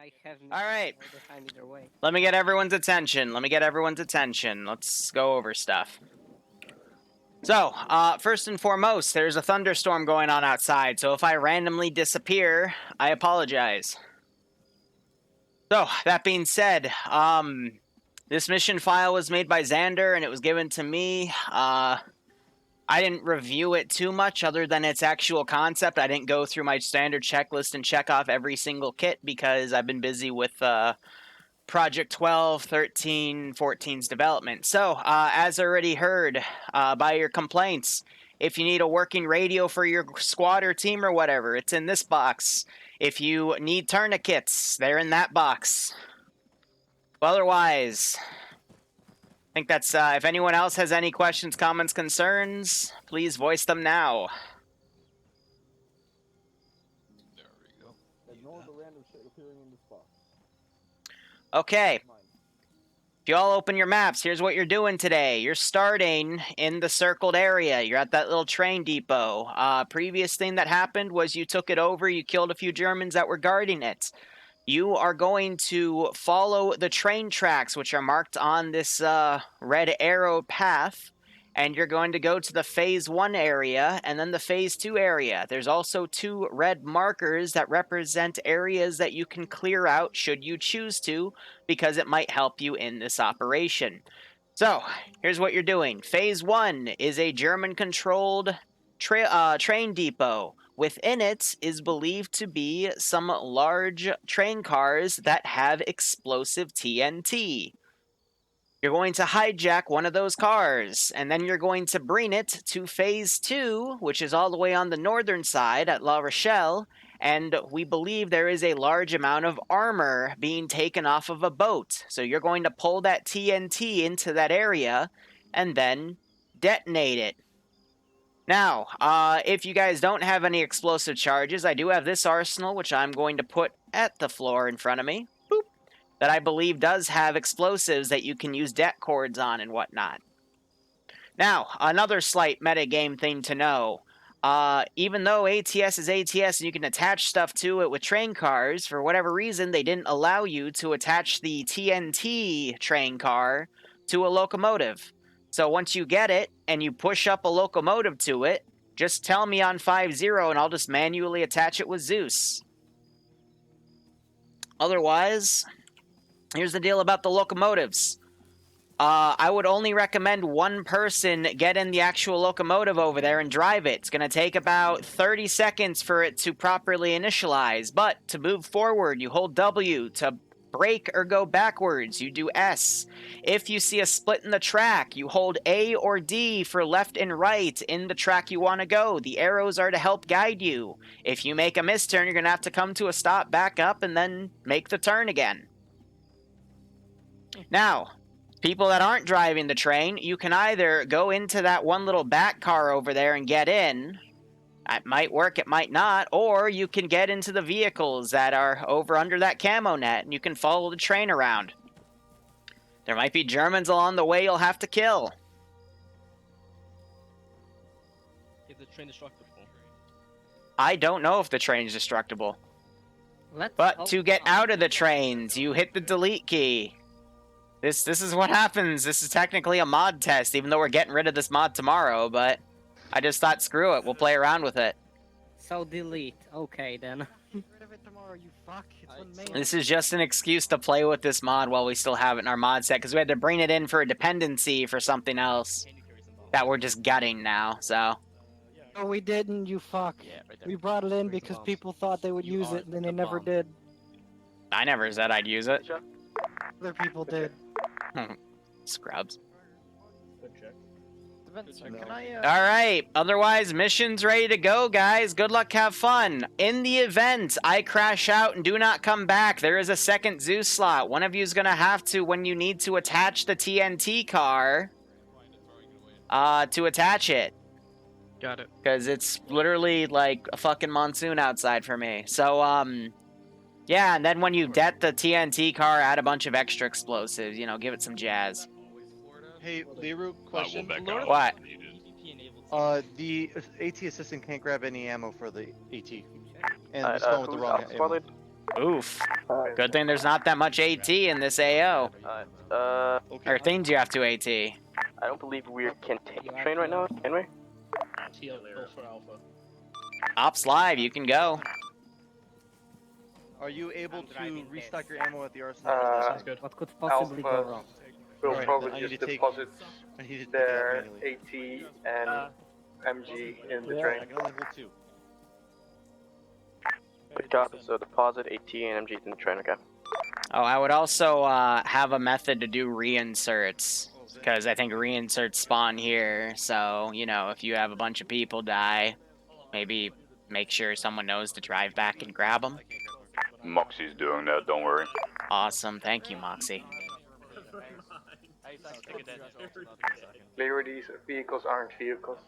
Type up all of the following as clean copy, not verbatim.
I have All right. behind either way. Let me get everyone's attention. Let's go over stuff. So, first and foremost, there's a thunderstorm going on outside, so if I randomly disappear, I apologize. So, that being said, this mission file was made by Xander, and it was given to me. I didn't review it too much other than its actual concept. I didn't go through my standard checklist and check off every single kit because I've been busy with Project 12, 13, 14's development. So, as already heard by your complaints, if you need a working radio for your squad or team or whatever, it's in this box. If you need tourniquets, they're in that box. Otherwise, I think that's, if anyone else has any questions, comments, concerns, please voice them now. There we go. Ignore the random shit appearing in this box. Okay. If you all open your maps, here's what you're doing today. You're starting in the circled area. You're at that little train depot. Previous thing that happened was you took it over, you killed a few Germans that were guarding it. You are going to follow the train tracks, which are marked on this red arrow path, and you're going to go to the Phase 1 area and then the Phase 2 area. There's also 2 red markers that represent areas that you can clear out should you choose to, because it might help you in this operation. So, here's what you're doing. Phase 1 is a German-controlled train depot. Within it is believed to be some large train cars that have explosive TNT. You're going to hijack one of those cars, and then you're going to bring it to Phase 2, which is all the way on the northern side at La Rochelle, and we believe there is a large amount of armor being taken off of a boat. So you're going to pull that TNT into that area, and then detonate it. Now, if you guys don't have any explosive charges, I do have this arsenal, which I'm going to put at the floor in front of me, boop, that I believe does have explosives that you can use det cords on and whatnot. Now, another slight metagame thing to know. Even though ATS is ATS and you can attach stuff to it with train cars, for whatever reason, they didn't allow you to attach the TNT train car to a locomotive. So once you get it, and you push up a locomotive to it, just tell me on 5-0 and I'll just manually attach it with Zeus. Otherwise, here's the deal about the locomotives. I would only recommend one person get in the actual locomotive over there and drive it. It's going to take about 30 seconds for it to properly initialize, but to move forward, you hold W. To brake or go backwards, you do S. If you see a split in the track, you hold A or D for left and right in the track you want to go. The arrows are to help guide you. If you make a misturn, you're going to have to come to a stop, back up, and then make the turn again. Now, people that aren't driving the train, you can either go into that one little back car over there and get in. It might work, it might not, or you can get into the vehicles that are over under that camo net, and you can follow the train around. There might be Germans along the way you'll have to kill. Is the train destructible? I don't know if the train's destructible. But to get out of the trains, you hit the delete key. This is what happens. This is technically a mod test, even though we're getting rid of this mod tomorrow, but I just thought, screw it, we'll play around with it. So delete. Okay, then. Get rid of it tomorrow, you fuck. It's on main. This is just an excuse to play with this mod while we still have it in our mod set, because we had to bring it in for a dependency for something else that we're just gutting now, so. No, we didn't, you fuck. Yeah, right there. We brought it in because people thought they would use it, and then they never did. I never said I'd use it. Other people did. Scrubs. Good check. Can I, Alright, otherwise, mission's ready to go, guys. Good luck, have fun. In the event I crash out and do not come back, there is a second Zeus slot. One of you is going to have to, when you need to attach the TNT car, to attach it. Got it. Because it's literally like a fucking monsoon outside for me. So, yeah, and then when you det the TNT car, add a bunch of extra explosives. You know, give it some jazz. Hey, Liru, question. What? The AT assistant can't grab any ammo for the AT. And it's going with the wrong ammo. Oof. Good thing there's not that much AT in this AO. Okay. Or things you have to AT. I don't believe we can take a train right now, can we? TL for Alpha. Ops live, you can go. Are you able to restock your ammo at the arsenal? Sounds good. What could possibly go wrong? We'll Alright, probably I need just to take- deposit I need to pick it their up manually. AT and MG in the I train. can only hold 2. We got so deposit AT and MG in the train, okay. Oh, I would also have a method to do reinserts. Because I think reinserts spawn here. So, you know, if you have a bunch of people die, maybe make sure someone knows to drive back and grab them. Moxie's doing that, don't worry. Awesome. Thank you, Moxie. Clear these vehicles aren't vehicles.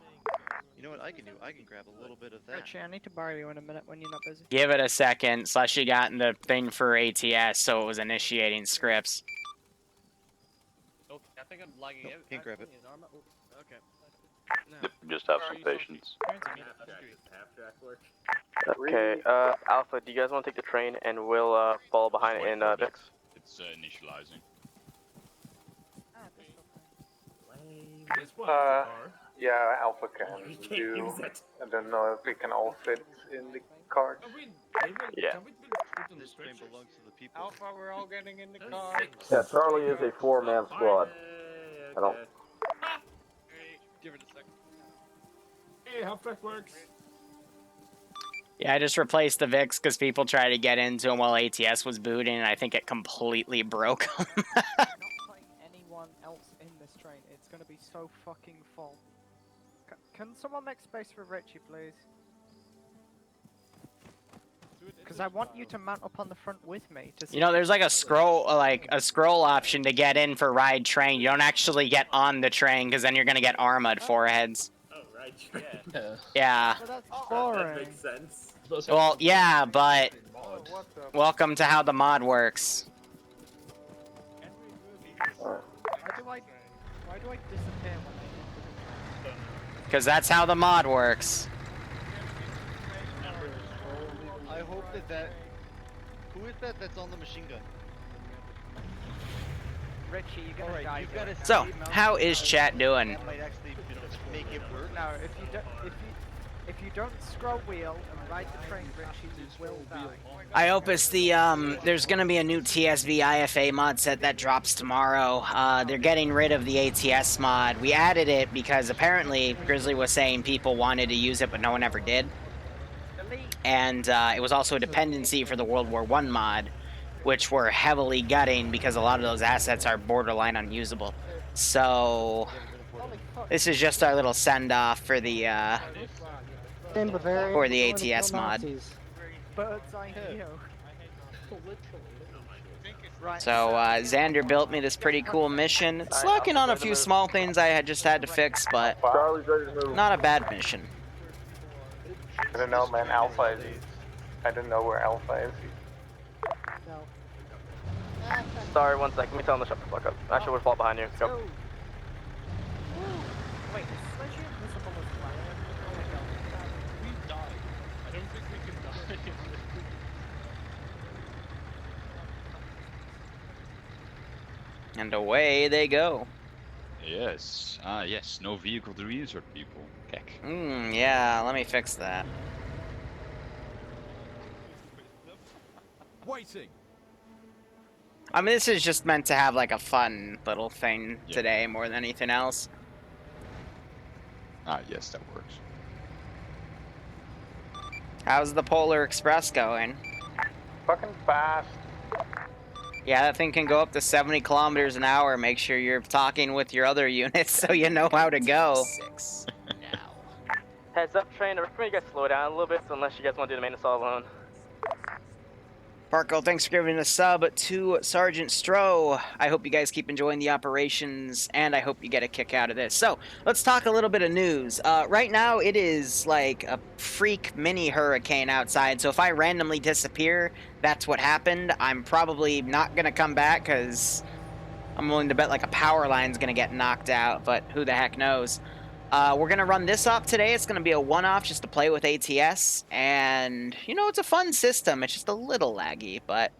You know what I can do? I can grab a little bit of that. Richie, I need to borrow you in a minute when you're not busy. Give it a second. Slushy got in the thing for ATS, so it was initiating scripts. Okay, I think I'm lagging Nope, out. can't grab it. Is Arma? Oh, okay. Yep, just have some patience. Okay, Alpha, do you guys want to take the train and we'll follow behind in Vix? It's initializing. Yeah, Alpha can do. I don't know if we can all fit in the cart. Yeah. This train belongs to the people. Alpha, we're all getting in the car. Yeah, Charlie is a 4-man squad. I don't. Give it a second. Hey, how fast works? Yeah, I just replaced the VIX because people tried to get into them while ATS was booting, and I think it completely broke them. Not putting anyone else in this train. It's gonna be so fucking full. Can someone make space for Richie, please? Because I want you to mount up on the front with me. To see You know, there's like a scroll option to get in for ride train. You don't actually get on the train because then you're gonna get Arma'd foreheads. Oh, right. Yeah. But that's That boring. makes sense. Well, yeah, but Oh, what the? welcome to how the mod works. Why do I disappear when I enter Because that's how the mod works. I hope that. Who is that that's on the machine gun? Richie, you're gonna Alright, die. you've got to. So, how is chat doing? That might actually make it work. No, if you don't scroll wheel and ride the train, Richie, you will die. I hope it's the, there's gonna be a new TSB IFA mod set that drops tomorrow. They're getting rid of the ATS mod. We added it because apparently Grizzly was saying people wanted to use it, but no one ever did. And it was also a dependency for the World War I mod, which we're heavily gutting because a lot of those assets are borderline unusable. So this is just our little send-off for the for the ATS mod. Bird's eye view. Right, So Xander built me this pretty cool mission. It's lacking on a few small things I had just had to fix, but Charlie's ready to move. not a bad mission. I don't know, man. Alpha is. I don't know where Alpha is. no. Sorry, 1 second. Let me tell him to shut the fuck up. I should have followed behind you. Go. Woo. Wait, is Sledgy invisible as well? Oh my god. We died. I don't think we can die. And away they go. Yes. Ah, yes. No vehicle to reinsert people. Kek. Yeah, let me fix that. Waiting. I mean, this is just meant to have like a fun little thing Yeah. today more than anything else. Ah, yes, that works. How's the Polar Express going? Fucking fast. Yeah, that thing can go up to 70 kilometers an hour. Make sure you're talking with your other units so you know how to go. Heads up, train. I recommend you guys slow down a little bit, so unless you guys want to do the maintenance all alone. Parko, thanks for giving a sub to Sergeant Stroh. I hope you guys keep enjoying the operations, and I hope you get a kick out of this. So, let's talk a little bit of news. Right now, it is like a freak mini hurricane outside, so if I randomly disappear, that's what happened. I'm probably not going to come back, because I'm willing to bet like a power line's going to get knocked out, but who the heck knows. We're going to run this off today. It's going to be a one-off just to play with ATS. And, you know, it's a fun system. It's just a little laggy, but,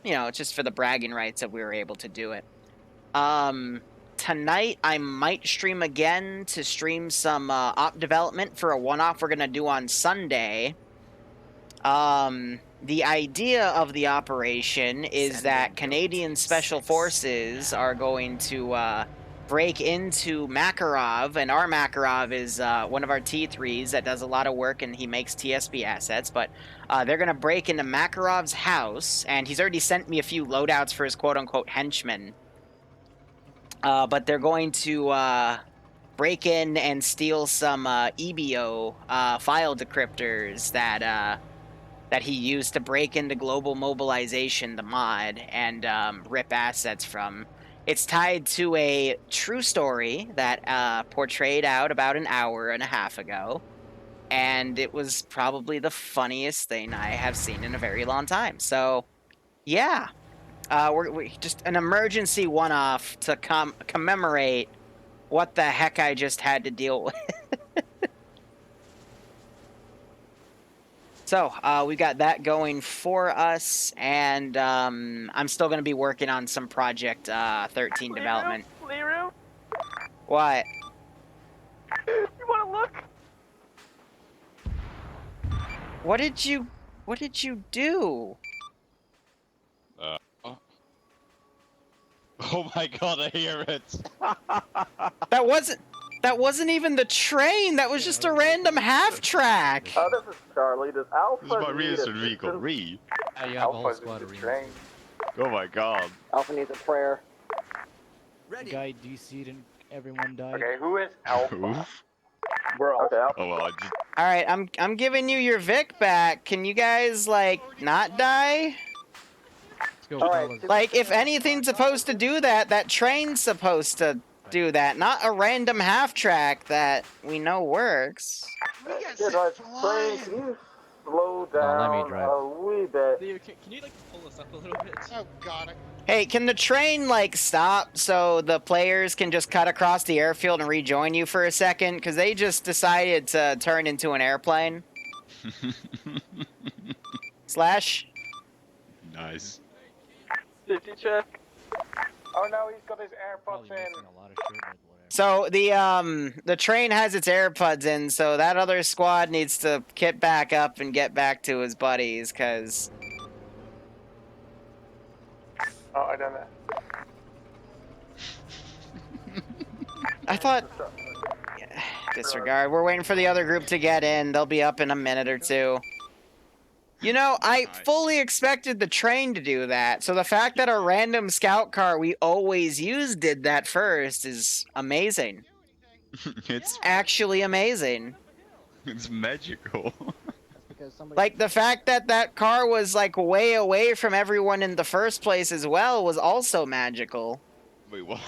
you know, it's just for the bragging rights that we were able to do it. Tonight, I might stream again to stream some op development for a one-off we're going to do on Sunday. The idea of the operation is that Canadian Special Forces are going to break into Makarov, and our Makarov is one of our T3s that does a lot of work, and he makes TSB assets, but they're going to break into Makarov's house, and he's already sent me a few loadouts for his quote-unquote henchmen. But they're going to break in and steal some EBO file decryptors that he used to break into Global Mobilization, the mod, and rip assets from. It's tied to a true story that portrayed out about an hour and a half ago, and it was probably the funniest thing I have seen in a very long time. So, yeah, we just an emergency one-off to commemorate what the heck I just had to deal with. So, we got that going for us, and I'm still going to be working on some Project 13 development. Liru? What? You wanna look? What did you do? Oh my god, I hear it. That wasn't even the train. That was just a random half track. This is Charlie. Does Alpha This is my need research vehicle. assistance? Re. Yeah, you have a whole Alpha's squad in of the Remus. train. Oh my god. Alpha needs a prayer. Guy DC'd and everyone died. Okay, who is Alpha? Oof. We're okay. Alpha. Oh well, I just... All right, I'm giving you your Vic back. Can you guys like not die? Let's go, Alright, fellas. Like, if anything's supposed to do that, that train's supposed to do that, not a random half track that we know works. Train, can you slow down let me drive. a wee bit? Leo, can you like pull us up a little bit? Oh, got it. Hey, can the train, like, stop so the players can just cut across the airfield and rejoin you for a second? Because they just decided to turn into an airplane. Slash? Nice. Safety check. Oh no, he's got his Probably AirPods in. missing a lot of shit, but whatever. So, the train has its AirPods in, so that other squad needs to kit back up and get back to his buddies, because... Oh, I don't know. I thought... Disregard. We're waiting for the other group to get in. They'll be up in a minute or two. You know, I fully expected the train to do that, so the fact that a random scout car we always use did that first is amazing. It's Actually amazing. magical. Like, the fact that that car was, like, way away from everyone in the first place as well was also magical. Wait, what?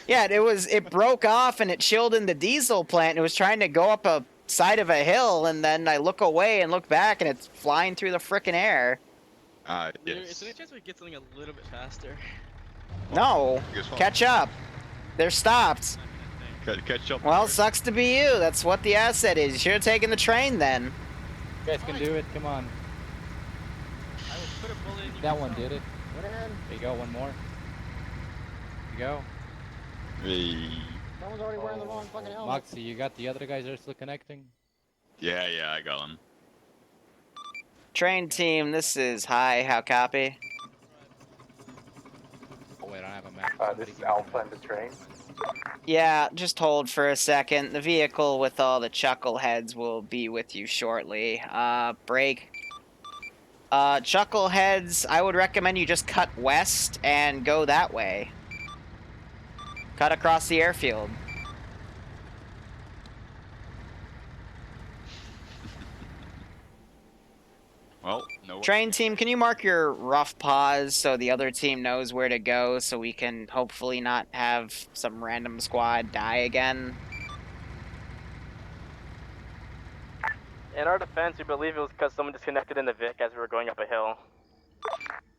Yeah, it broke off and it chilled in the diesel plant. It was trying to go up a side of a hill, and then I look away and look back, and it's flying through the frickin' air. Leo, Yes. is there any chance we get something a little bit faster? No, Guess what? catch up. They're stopped. Catch up. Well, sucks to be you. That's what the asset is. You should have taken the train then. You guys can do it. Come on. I will put a bullet in you. That one did it. There you go. One more. There you go. Hey. Someone's already wearing the wrong fucking helmet. Moxie, you got the other guys that are still connecting? Yeah, I got him. Train team, this is Hi, how copy? Oh wait, I don't have a map. This Somebody is give me a Alpha map. and the train. Yeah, just hold for a second. The vehicle with all the chuckleheads will be with you shortly. Break. Chuckleheads, I would recommend you just cut west and go that way. Cut across the airfield. Well, no. Train team, can you mark your rough pause so the other team knows where to go so we can hopefully not have some random squad die again? In our defense, we believe it was because someone disconnected in the Vic as we were going up a hill.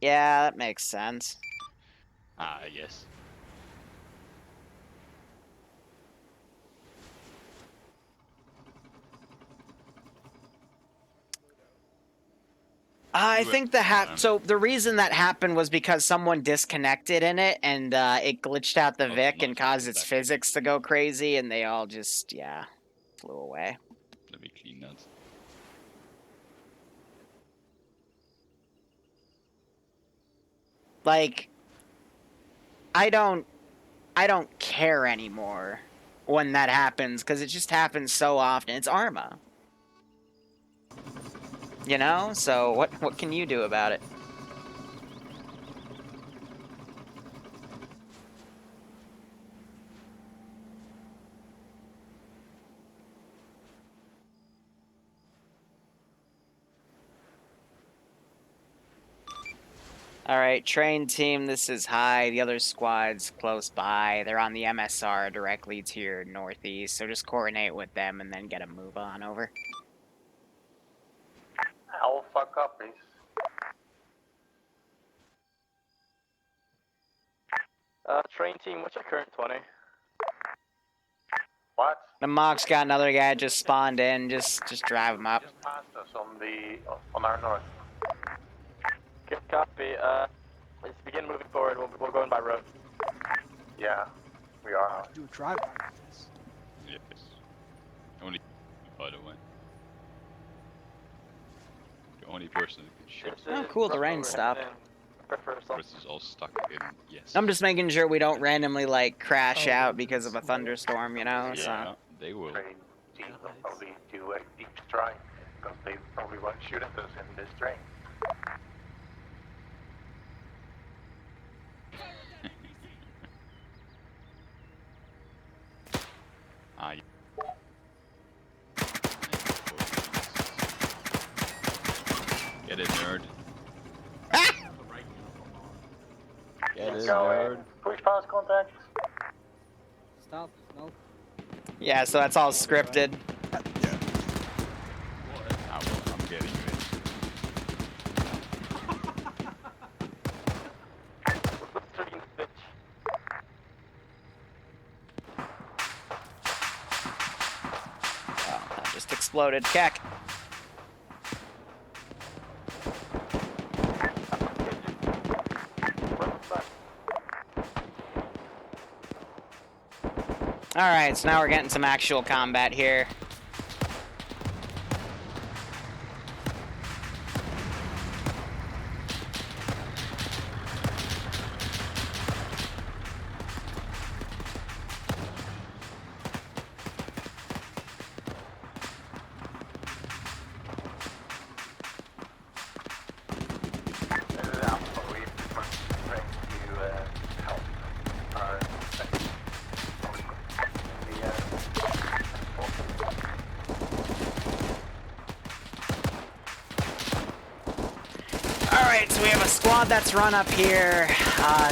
Yeah, that makes sense. Yes. I think so the reason that happened was because someone disconnected in it, and it glitched out the Vic and caused its physics to go crazy, and they all just, yeah, flew away. Let me clean that. Like, I don't care anymore when that happens, because it just happens so often. It's Arma. You know? So what can you do about it? Alright, train team, this is high. The other squad's close by. They're on the MSR directly to your northeast, so just coordinate with them and then get a move on over. Alpha copies. Train team, what's your current 20? What? The Mock's got another guy just spawned in. Just drive him up. Just passed us on our north. Good copy. Let's begin moving forward. We'll go in by road. Yeah, we are. Do a drive-by like this. Yes. Only, by the way. The only person who can shoot. Oh, cool, the rain stopped. Chris is all stuck in, yes. I'm just making sure we don't randomly, like, crash out because of a thunderstorm, you know? Yeah, So. they will. Train team will probably do a deep strike, because they probably won't shoot at us in this train. Ah, yeah. Get it, nerd. Get it, nerd. Push past contact. Stop. No. Yeah, so that's all scripted. I'm getting it. Oh, that just exploded. Keck. Alright, so now we're getting some actual combat here. Alright, so we have a squad that's run up here.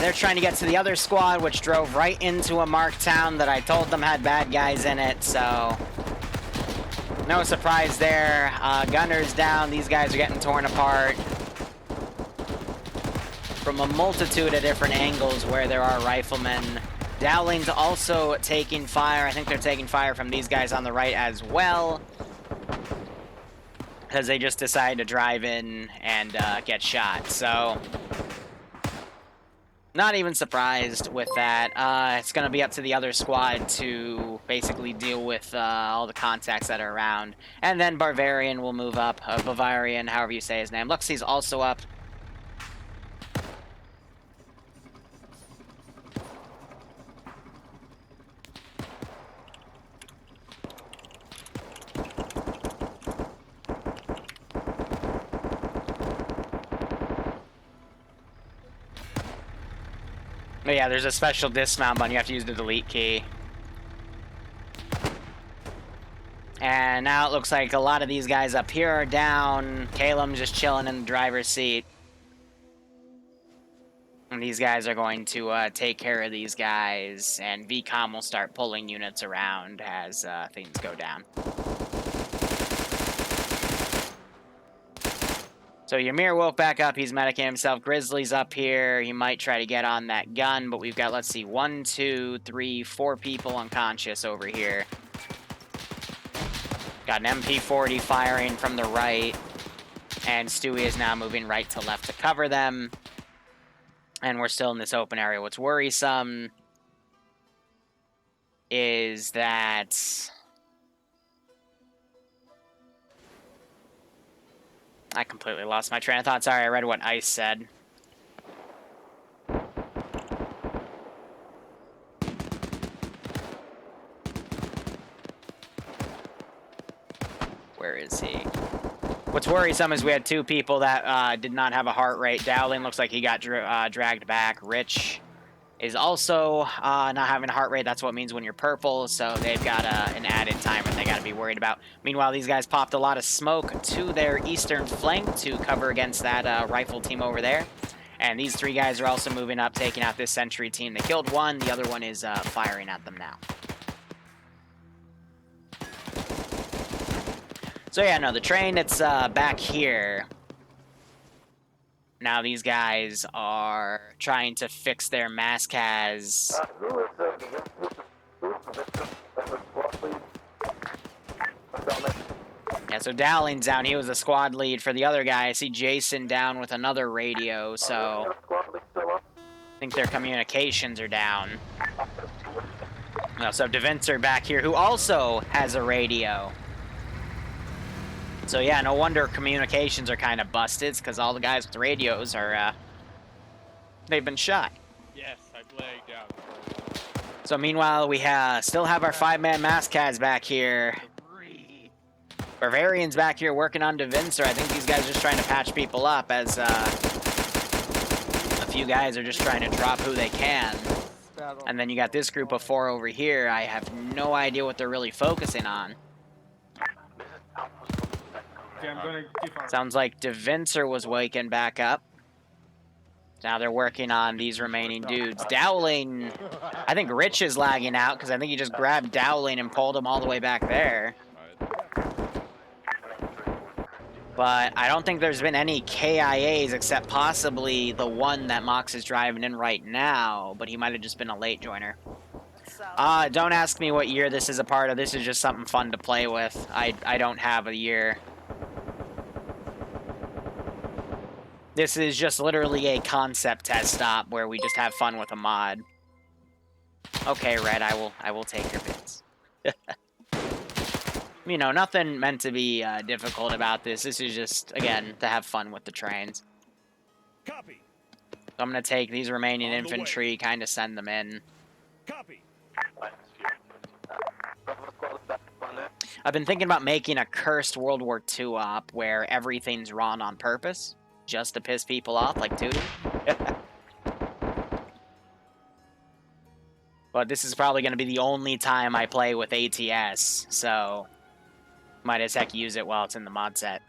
They're trying to get to the other squad, which drove right into a marked town that I told them had bad guys in it, so... no surprise there. Gunner's down, these guys are getting torn apart. From a multitude of different angles where there are riflemen. Dowling's also taking fire. I think they're taking fire from these guys on the right as well. Because they just decided to drive in and get shot, so... not even surprised with that. It's going to be up to the other squad to basically deal with all the contacts that are around. And then Bavarian will move up. Bavarian, however you say his name. Luxie's also up. But yeah, there's a special dismount button. You have to use the delete key. And now it looks like a lot of these guys up here are down. Caleb's just chilling in the driver's seat. And these guys are going to take care of these guys. And VCOM will start pulling units around as things go down. So Ymir woke back up. He's medicing himself. Grizzly's up here. He might try to get on that gun, but we've got, let's see, 1, 2, 3, 4 people unconscious over here. Got an MP40 firing from the right. And Stewie is now moving right to left to cover them. And we're still in this open area. What's worrisome is that I completely lost my train of thought. Sorry, I read what Ice said. Where is he? What's worrisome is we had two people that did not have a heart rate. Dowling looks like he got dragged back. Rich is also not having a heart rate. That's what it means when you're purple, so they've got an added timer they got to be worried about. Meanwhile, these guys popped a lot of smoke to their eastern flank to cover against that rifle team over there. And these three guys are also moving up, taking out this sentry team. They killed one. The other one is firing at them now. So yeah, no, the train, it's back here. Now these guys are trying to fix their mascas. Yeah, so Dowling's down. He was the squad lead for the other guy. I see Jason down with another radio, so I think their communications are down. No, so DeVincer back here, who also has a radio. So yeah, no wonder communications are kind of busted, because all the guys with radios are, they've been shot. Yes, I blagged out. So meanwhile, we still have our 5-man mascas back here. Bavarian's back here working on DeVincer. I think these guys are just trying to patch people up, as a few guys are just trying to drop who they can. And then you got this group of 4 over here. I have no idea what they're really focusing on. Okay, I'm gonna give up. Sounds like DeVincer was waking back up. Now they're working on these remaining dudes. Dowling, I think Rich is lagging out because I think he just grabbed Dowling and pulled him all the way back there. But I don't think there's been any KIAs except possibly the one that Mox is driving in right now, but he might have just been a late joiner. Don't ask me what year this is a part of. This is just something fun to play with. I don't have a year. This is just literally a concept test stop where we just have fun with a mod. Okay, Red, I will take your bits. You know, nothing meant to be difficult about this. This is just, again, to have fun with the trains. Copy. So I'm going to take these remaining infantry, kind of send them in. Copy. I've been thinking about making a cursed World War II op where everything's run on purpose, just to piss people off, like Tootie. But this is probably going to be the only time I play with ATS, so might as heck use it while it's in the mod set.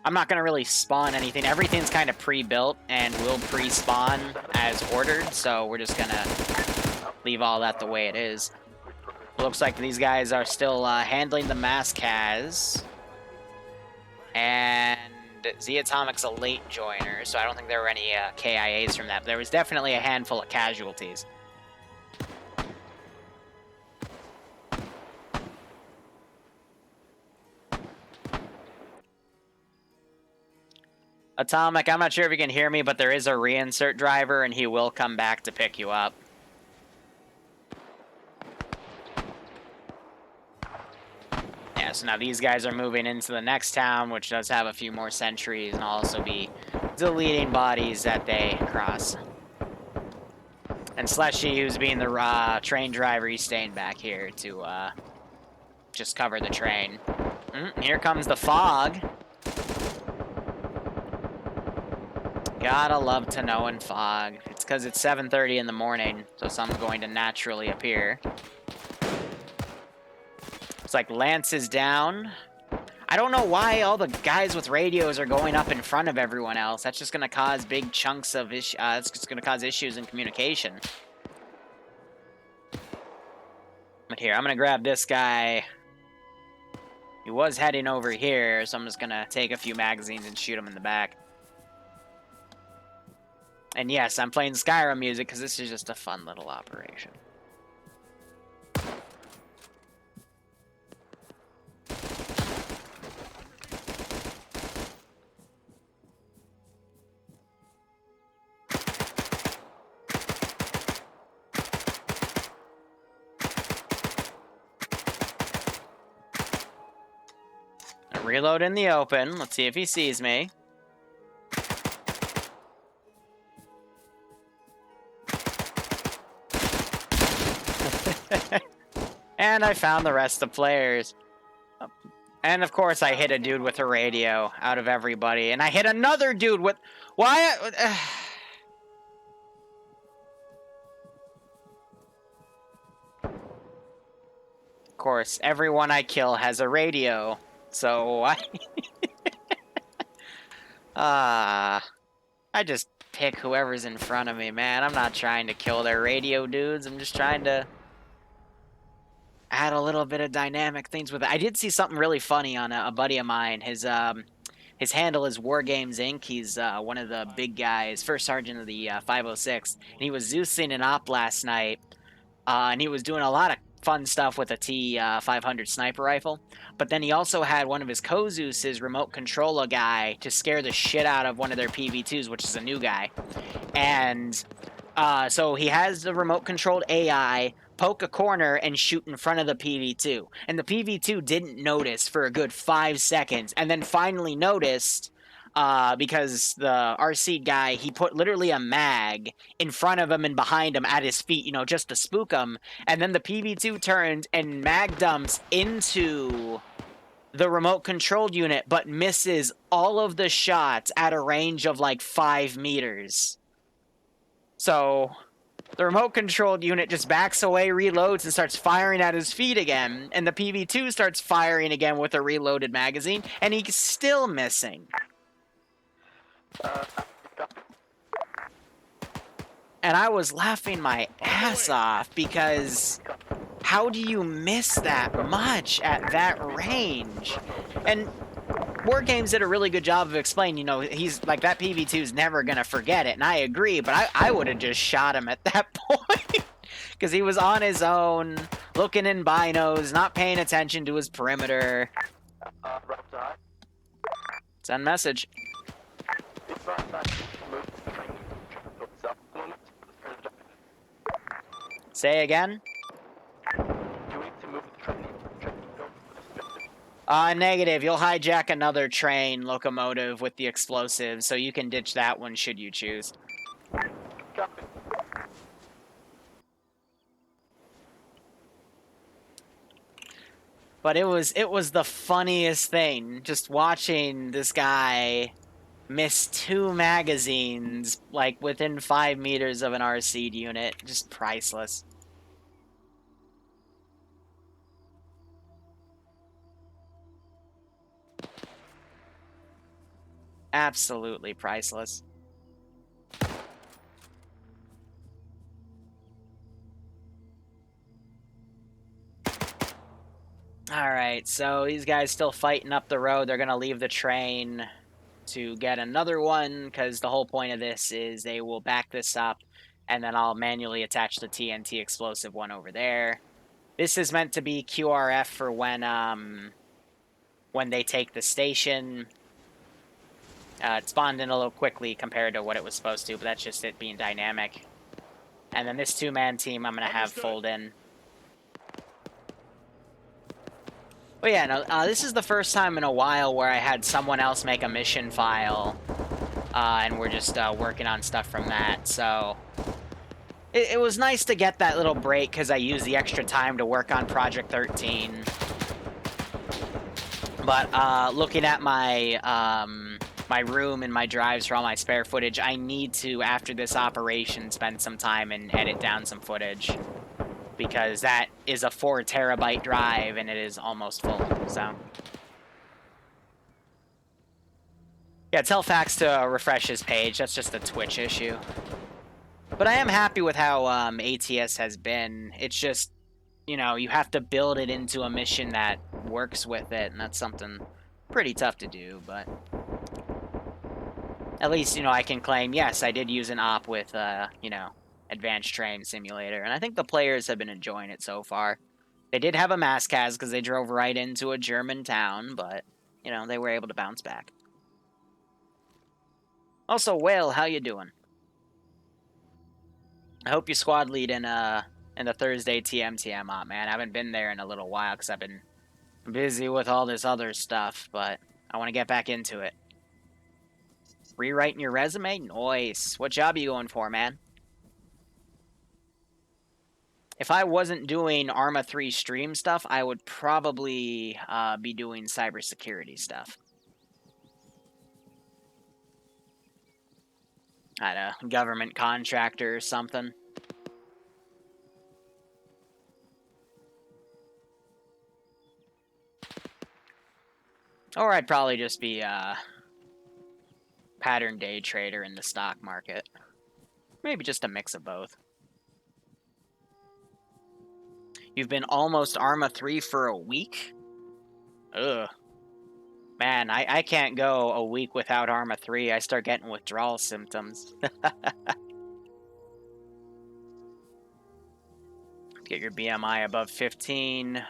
I'm not going to really spawn anything. Everything's kind of pre-built and will pre-spawn as ordered, so we're just going to leave all that the way it is. Looks like these guys are still handling the mascas. And Z-Atomic's a late joiner, so I don't think there were any KIAs from that. But there was definitely a handful of casualties. Atomic, I'm not sure if you can hear me, but there is a reinsert driver, and he will come back to pick you up. Yeah, so now these guys are moving into the next town, which does have a few more sentries, and also be deleting bodies that they cross. And Slushy, who's being the train driver, he's staying back here to just cover the train. Here comes the fog. Gotta love to know in fog. It's because it's 7:30 in the morning, so some's going to naturally appear. It's like Lance is down. I don't know why all the guys with radios are going up in front of everyone else. That's just going to cause big chunks of it's just going to cause issues in communication. But here, I'm going to grab this guy. He was heading over here, so I'm just going to take a few magazines and shoot him in the back. And yes, I'm playing Skyrim music because this is just a fun little operation. Reload in the open. Let's see if he sees me. And I found the rest of the players. And of course I hit a dude with a radio out of everybody. And I hit another dude with... Why? Of course, everyone I kill has a radio. So I just pick whoever's in front of me, man. I'm not trying to kill their radio dudes. I'm just trying to add a little bit of dynamic things with it. I did see something really funny on a buddy of mine. His handle is War Games Inc. He's one of the big guys, first sergeant of the 506. And he was Zeusing an op last night. And he was doing a lot of fun stuff with a T500 sniper rifle. But then he also had one of his co-Zeus's remote controller guy to scare the shit out of one of their PV2s, which is a new guy. And so he has the remote controlled AI poke a corner and shoot in front of the PV2. And the PV2 didn't notice for a good 5 seconds, and then finally noticed because the RC guy, he put literally a mag in front of him and behind him at his feet, you know, just to spook him. And then the PV2 turned and mag dumps into the remote controlled unit, but misses all of the shots at a range of like 5 meters. So the remote controlled unit just backs away, reloads, and starts firing at his feet again. And the PV2 starts firing again with a reloaded magazine, and he's still missing. And I was laughing my ass off because how do you miss that much at that range? And War Games did a really good job of explaining, you know, he's like, that PV2 is never going to forget it. And I agree, but I would have just shot him at that point because he was on his own, looking in binos, not paying attention to his perimeter. Send message. Say again? Negative. You'll hijack another train locomotive with the explosives, so you can ditch that one should you choose. But it was the funniest thing, just watching this guy miss 2 magazines, like, within 5 meters of an RC unit. Just priceless. Absolutely priceless. Alright, so these guys still fighting up the road. They're gonna leave the train to get another one, because the whole point of this is they will back this up, and then I'll manually attach the TNT explosive one over there. This is meant to be QRF for when they take the station. It spawned in a little quickly compared to what it was supposed to, but that's just it being dynamic. And then this 2-man team I'm going to have fold in. But yeah, no, this is the first time in a while where I had someone else make a mission file, and we're just working on stuff from that, so it was nice to get that little break because I used the extra time to work on Project 13. But looking at my my room and my drives for all my spare footage, I need to, after this operation, spend some time and edit down some footage. Because that is a 4 terabyte drive and it is almost full, so. Yeah, tell Fax to refresh his page, that's just a Twitch issue. But I am happy with how ATS has been. It's just, you know, you have to build it into a mission that works with it, and that's something pretty tough to do, but at least, you know, I can claim, yes, I did use an op with, you know, Advanced Train Simulator, and I think the players have been enjoying it so far. They did have a maskaz because they drove right into a German town, but, you know, they were able to bounce back. Also, Whale, how you doing? I hope you squad lead in the Thursday TMTM op, man. I haven't been there in a little while because I've been busy with all this other stuff, but I want to get back into it. Rewriting your resume? Nice. What job are you going for, man? If I wasn't doing Arma 3 stream stuff, I would probably be doing cybersecurity stuff. I don't know, government contractor or something. Or I'd probably just be a pattern day trader in the stock market. Maybe just a mix of both. You've been almost Arma 3 for a week? Ugh. Man, I can't go a week without Arma 3. I start getting withdrawal symptoms. Get your BMI above 15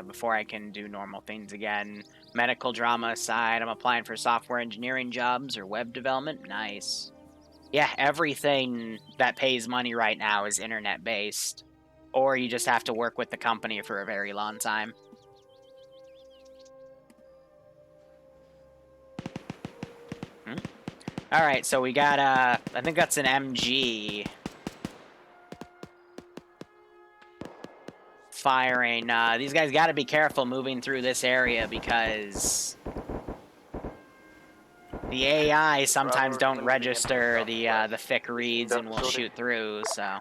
before I can do normal things again. Medical drama aside, I'm applying for software engineering jobs or web development. Nice. Yeah, everything that pays money right now is internet-based. Or you just have to work with the company for a very long time. Alright, so we got, I think that's an MG. Firing. These guys gotta be careful moving through this area because the AI sometimes don't register the thick reads and will shoot through, so...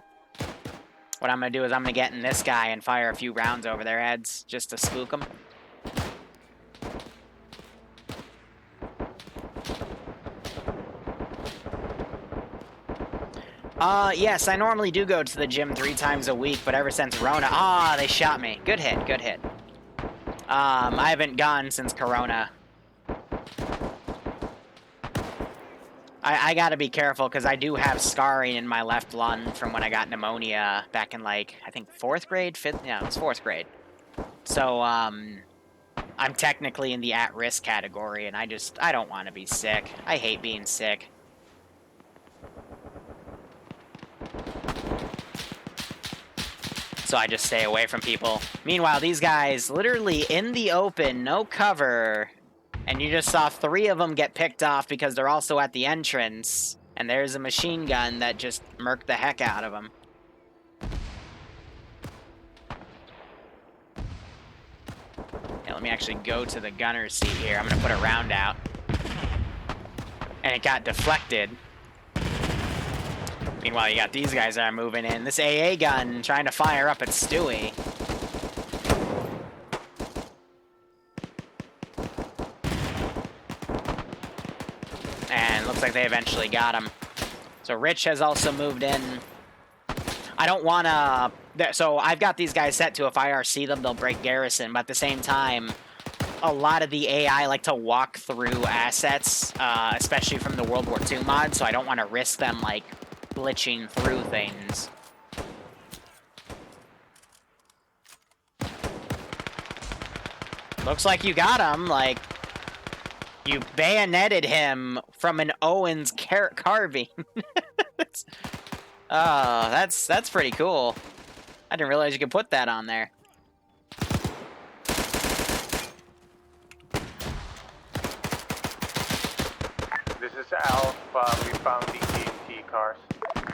What I'm gonna do is I'm gonna get in this guy and fire a few rounds over their heads just to spook them. Yes, I normally do go to the gym 3 times a week, but ever since Rona... Ah, they shot me. Good hit, good hit. I haven't gone since Corona. I gotta be careful, because I do have scarring in my left lung from when I got pneumonia back in, like, I think 4th grade? 5th? Yeah, it was 4th grade. So, I'm technically in the at-risk category, and I don't want to be sick. I hate being sick. So I just stay away from people. Meanwhile, these guys, literally in the open, no cover... And you just saw 3 of them get picked off because they're also at the entrance. And there's a machine gun that just murked the heck out of them. Yeah, let me actually go to the gunner's seat here. I'm going to put a round out. And it got deflected. Meanwhile, you got these guys that are moving in. This AA gun trying to fire up at Stewie. And looks like they eventually got him. So Rich has also moved in. I don't want to... So I've got these guys set to if I RC them, they'll break garrison. But at the same time, a lot of the AI like to walk through assets, especially from the World War II mod. So I don't want to risk them, like, glitching through things. Looks like you got him, like... You bayoneted him from an Owens carbine. Oh, that's pretty cool. I didn't realize you could put that on there. This is Alpha. We found the TNT cars.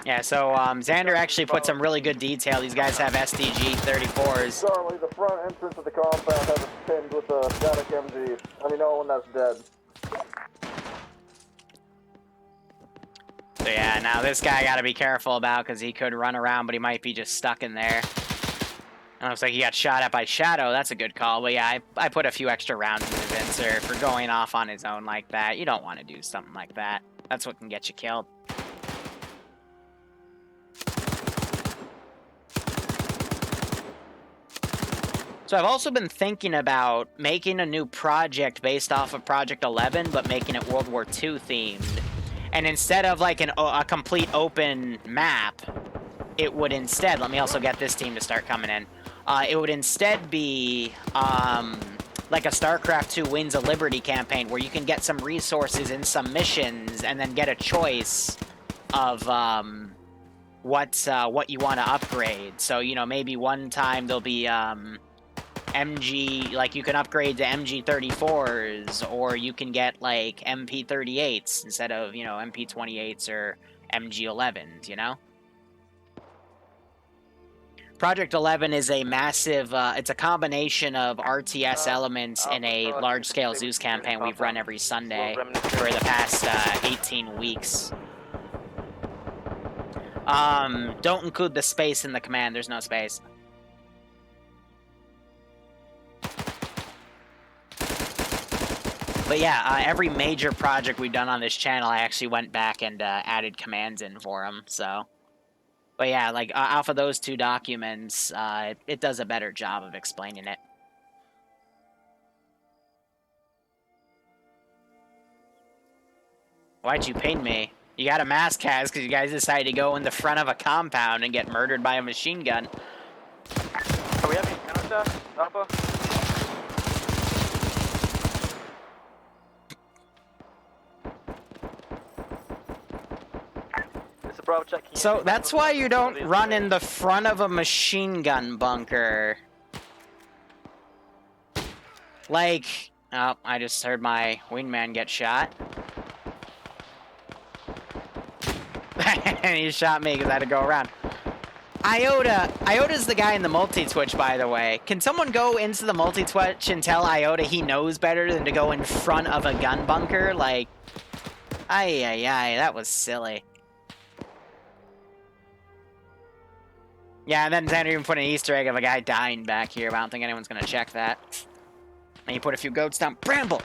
Yeah, so Xander actually put some really good detail. These guys have SDG 34s. Charlie, the front entrance of the compound has it pinned with a static MG. Let me know when that's dead. So yeah, now this guy got to be careful about because he could run around, but he might be just stuck in there. And it looks like he got shot at by Shadow. That's a good call. But yeah, I put a few extra rounds in the Vincer for going off on his own like that. You don't want to do something like that. That's what can get you killed. So I've also been thinking about making a new project based off of Project 11, but making it World War II themed. And instead of like a complete open map, it would instead, let me also get this team to start coming in. It would instead be like a StarCraft 2 Wings of Liberty campaign where you can get some resources in some missions and then get a choice of what you want to upgrade. So, you know, maybe one time there'll be MG, like you can upgrade to MG34s, or you can get like MP38s instead of, you know, MP28s or MG11s, you know? Project 11 is a massive, it's a combination of RTS elements in a large-scale Zeus campaign we've run every Sunday for the past 18 weeks. Don't include the space in the command, there's no space. But yeah, every major project we've done on this channel, I actually went back and added commands in for them, so... But yeah, like, off of those two documents, it does a better job of explaining it. Why'd you ping me? You got a mass cast because you guys decided to go in the front of a compound and get murdered by a machine gun. Are we having counter, Alpha? So that's why you don't run in the front of a machine gun bunker. Like, oh, I just heard my wingman get shot. And he shot me because I had to go around. Iota's the guy in the multi-twitch, by the way. Can someone go into the multi-twitch and tell Iota he knows better than to go in front of a gun bunker? Like, ay, that was silly. Yeah, and then Xander even put an Easter egg of a guy dying back here, but I don't think anyone's gonna check that. And you put a few goats down. Bramble!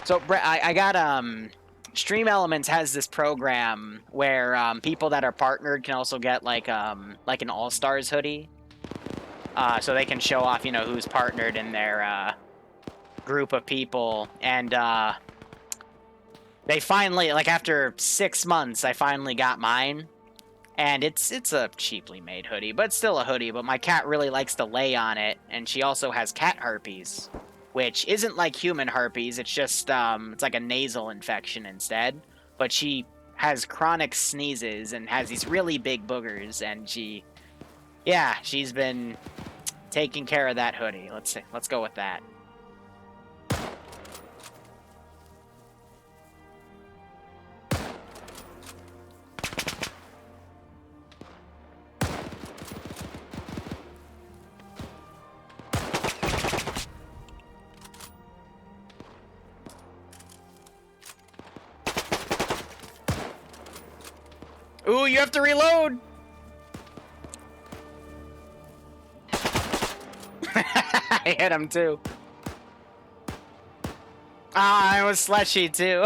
So, I got, Stream Elements has this program where, people that are partnered can also get, like an All-Stars hoodie. So they can show off, you know, who's partnered in their, group of people. And, they finally, like, after 6 months, I finally got mine. And it's a cheaply made hoodie, but it's still a hoodie. But my cat really likes to lay on it, and she also has cat herpes, which isn't like human herpes. It's just, it's like a nasal infection instead. But she has chronic sneezes and has these really big boogers, and she's been taking care of that hoodie. Let's go with that. Ooh, you have to reload! I hit him too. Ah, I was slushy too.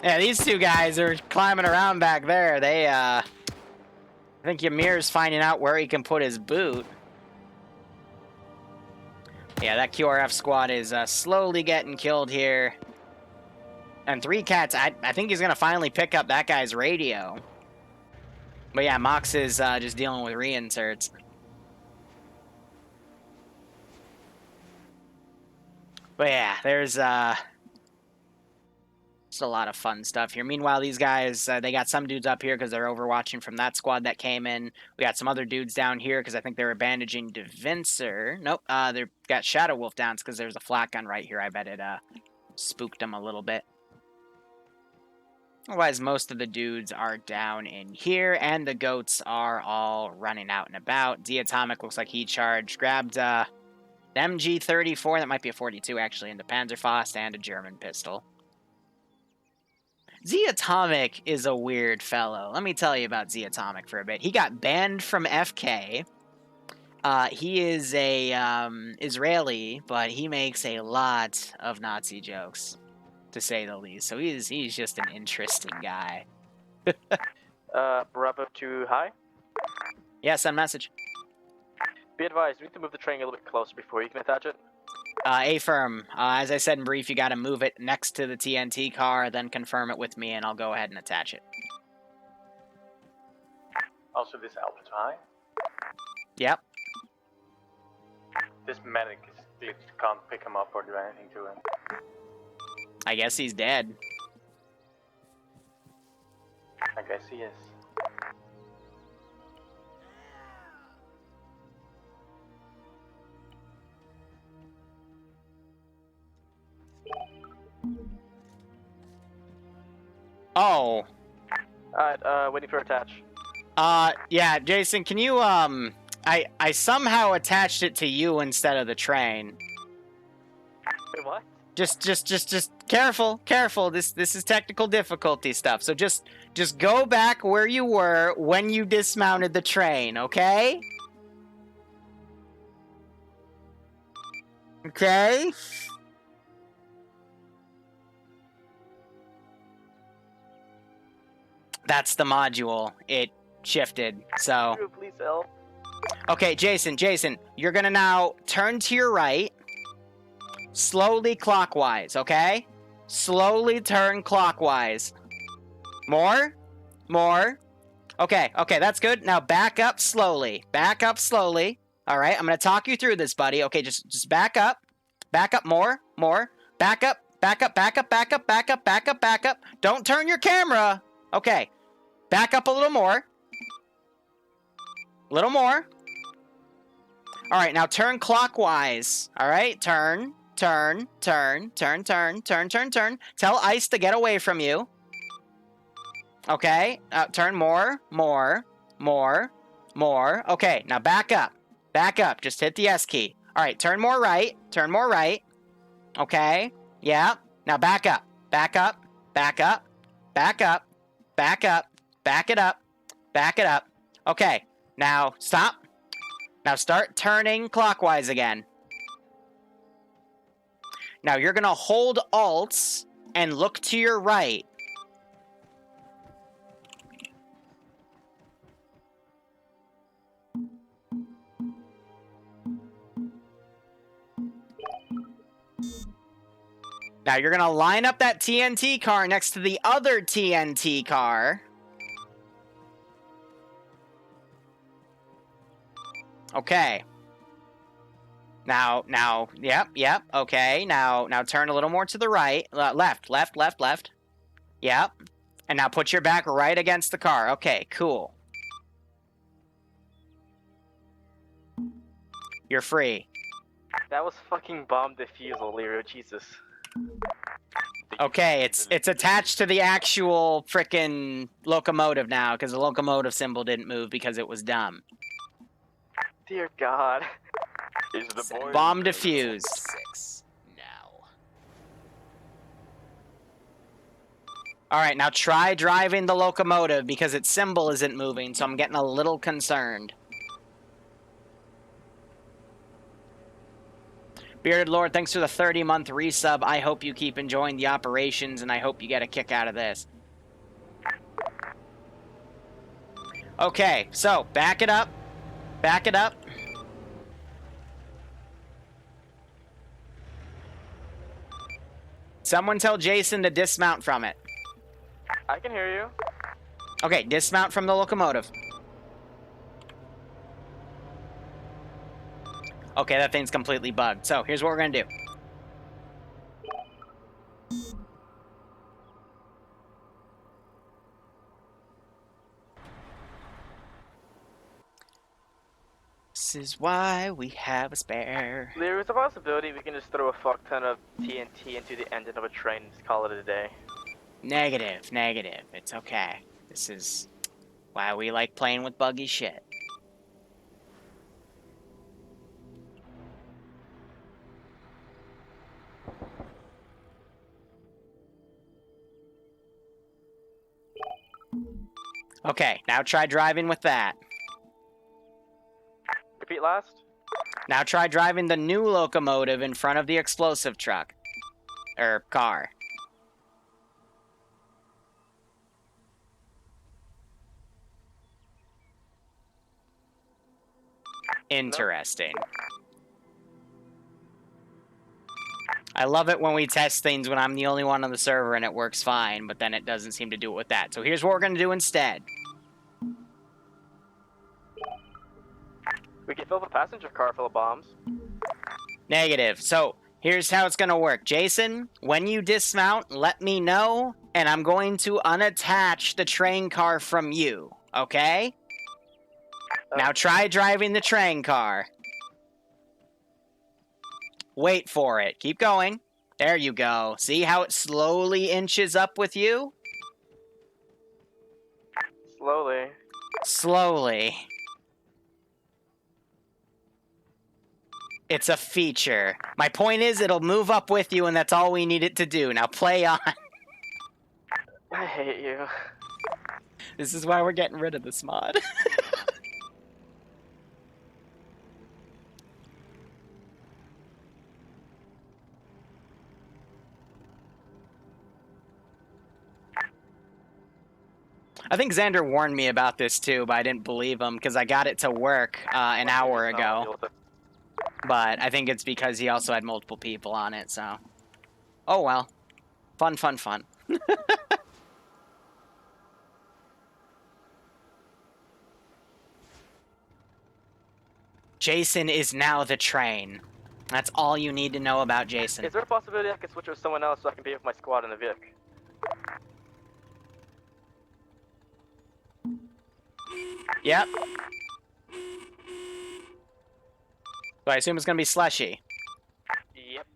Yeah, these two guys are climbing around back there. They, I think Ymir's finding out where he can put his boot. Yeah, that QRF squad is slowly getting killed here. And 3 cats, I think he's going to finally pick up that guy's radio. But yeah, Mox is just dealing with reinserts. But yeah, there's just a lot of fun stuff here. Meanwhile, these guys, they got some dudes up here because they're overwatching from that squad that came in. We got some other dudes down here because I think they were bandaging Devincer. Nope, they got Shadow Wolf down because there's a flat gun right here. I bet it spooked them a little bit. Otherwise, most of the dudes are down in here, and the goats are all running out and about. Diatomic looks like he charged. Grabbed an MG34, that might be a 42 actually, and the Panzerfaust, and a German pistol. Diatomic is a weird fellow. Let me tell you about Diatomic for a bit. He got banned from FK. He is a Israeli, but he makes a lot of Nazi jokes, to say the least. So he's just an interesting guy. WW2 high? Yeah, send message. Be advised, we need to move the train a little bit closer before you can attach it. A-firm, as I said in brief, you gotta move it next to the TNT car, then confirm it with me, and I'll go ahead and attach it. Also, this Alpha high. Yep. This medic is glitched, can't pick him up or do anything to him. I guess he's dead. I guess he is. Oh. Alright, waiting for attach. Yeah, Jason, can you, I somehow attached it to you instead of the train. Wait, what? Just careful. This is technical difficulty stuff. So just go back where you were when you dismounted the train, okay? Okay? That's the module. It shifted, so... Please help. Okay, Jason, you're gonna now turn to your right, slowly clockwise, okay? Slowly turn clockwise. More. Okay, that's good. Now back up slowly. All right, I'm gonna talk you through this, buddy. Okay, just back up. Back up more. Back up. Don't turn your camera. Okay, back up a little more. All right, now turn clockwise. All right, turn. Tell ice to get away from you. Okay, turn more. Okay, now back up. Just hit the S key. All right, turn more right. Okay, yeah. Now back up. Back it up. Okay, now stop. Now start turning clockwise again. Now you're gonna hold Alt and look to your right. Now you're gonna line up that TNT car next to the other TNT car. Okay. Now, yep, okay. Now turn a little more to the right. Left. Yep. And now put your back right against the car. Okay, cool. You're free. That was fucking bomb defusal, Liru, Jesus. Okay, it's attached to the actual frickin' locomotive now, because the locomotive symbol didn't move because it was dumb. Dear God. Is the boy Bomb defused. Now. Alright, now try driving the locomotive because its symbol isn't moving, so I'm getting a little concerned. Bearded Lord, thanks for the 30-month resub. I hope you keep enjoying the operations, and I hope you get a kick out of this. Okay, so, back it up. Someone tell Jason to dismount from it. I can hear you. Okay, dismount from the locomotive. Okay, that thing's completely bugged. So, here's what we're gonna do. This is why we have a spare. There is a possibility we can just throw a fuck ton of TNT into the engine of a train and just call it a day. Negative. It's okay. This is why we like playing with buggy shit. Okay, now try driving with that. Repeat last. Now try driving the new locomotive in front of the explosive truck. Or car. Interesting. I love it when we test things when I'm the only one on the server and it works fine, but then it doesn't seem to do it with that. So here's what we're going to do instead. We can fill the passenger car full of bombs. Negative. So here's how it's going to work. Jason, when you dismount, let me know, and I'm going to unattach the train car from you, okay? Now try driving the train car. Wait for it. Keep going. There you go. See how it slowly inches up with you? Slowly. Slowly. It's a feature. My point is, it'll move up with you, and that's all we need it to do. Now play on. I hate you. This is why we're getting rid of this mod. I think Xander warned me about this too, but I didn't believe him because I got it to work an hour ago. But I think it's because he also had multiple people on it, so. Oh well. Fun, fun, fun. Jason is now the train. That's all you need to know about Jason. Is there a possibility I could switch with someone else so I can be with my squad in the Vic? Yep. So I assume it's gonna be Slushy. Yep.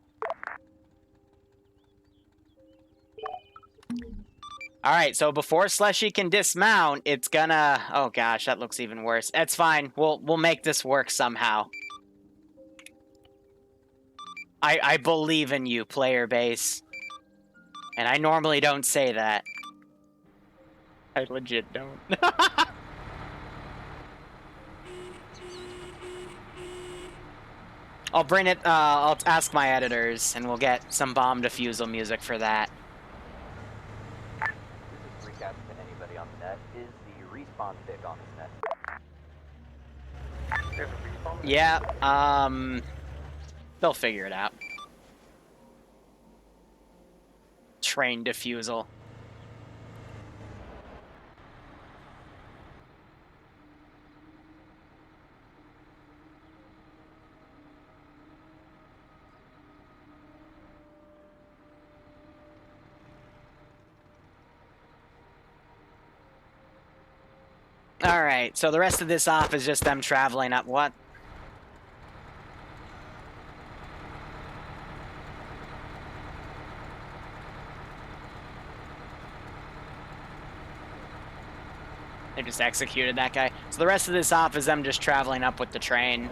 Alright, so before Slushy can dismount, it's gonna... Oh gosh, that looks even worse. That's fine. We'll make this work somehow. I believe in you, player base. And I normally don't say that. I legit don't. I'll bring it, I'll ask my editors, and we'll get some bomb defusal music for that. This is recap to anybody on the net. Is the respawn stick on this net? There's a respawn? Yeah, they'll figure it out. Train defusal. Alright, so the rest of this off is just them traveling up. What? They just executed that guy. So the rest of this off is them just traveling up with the train.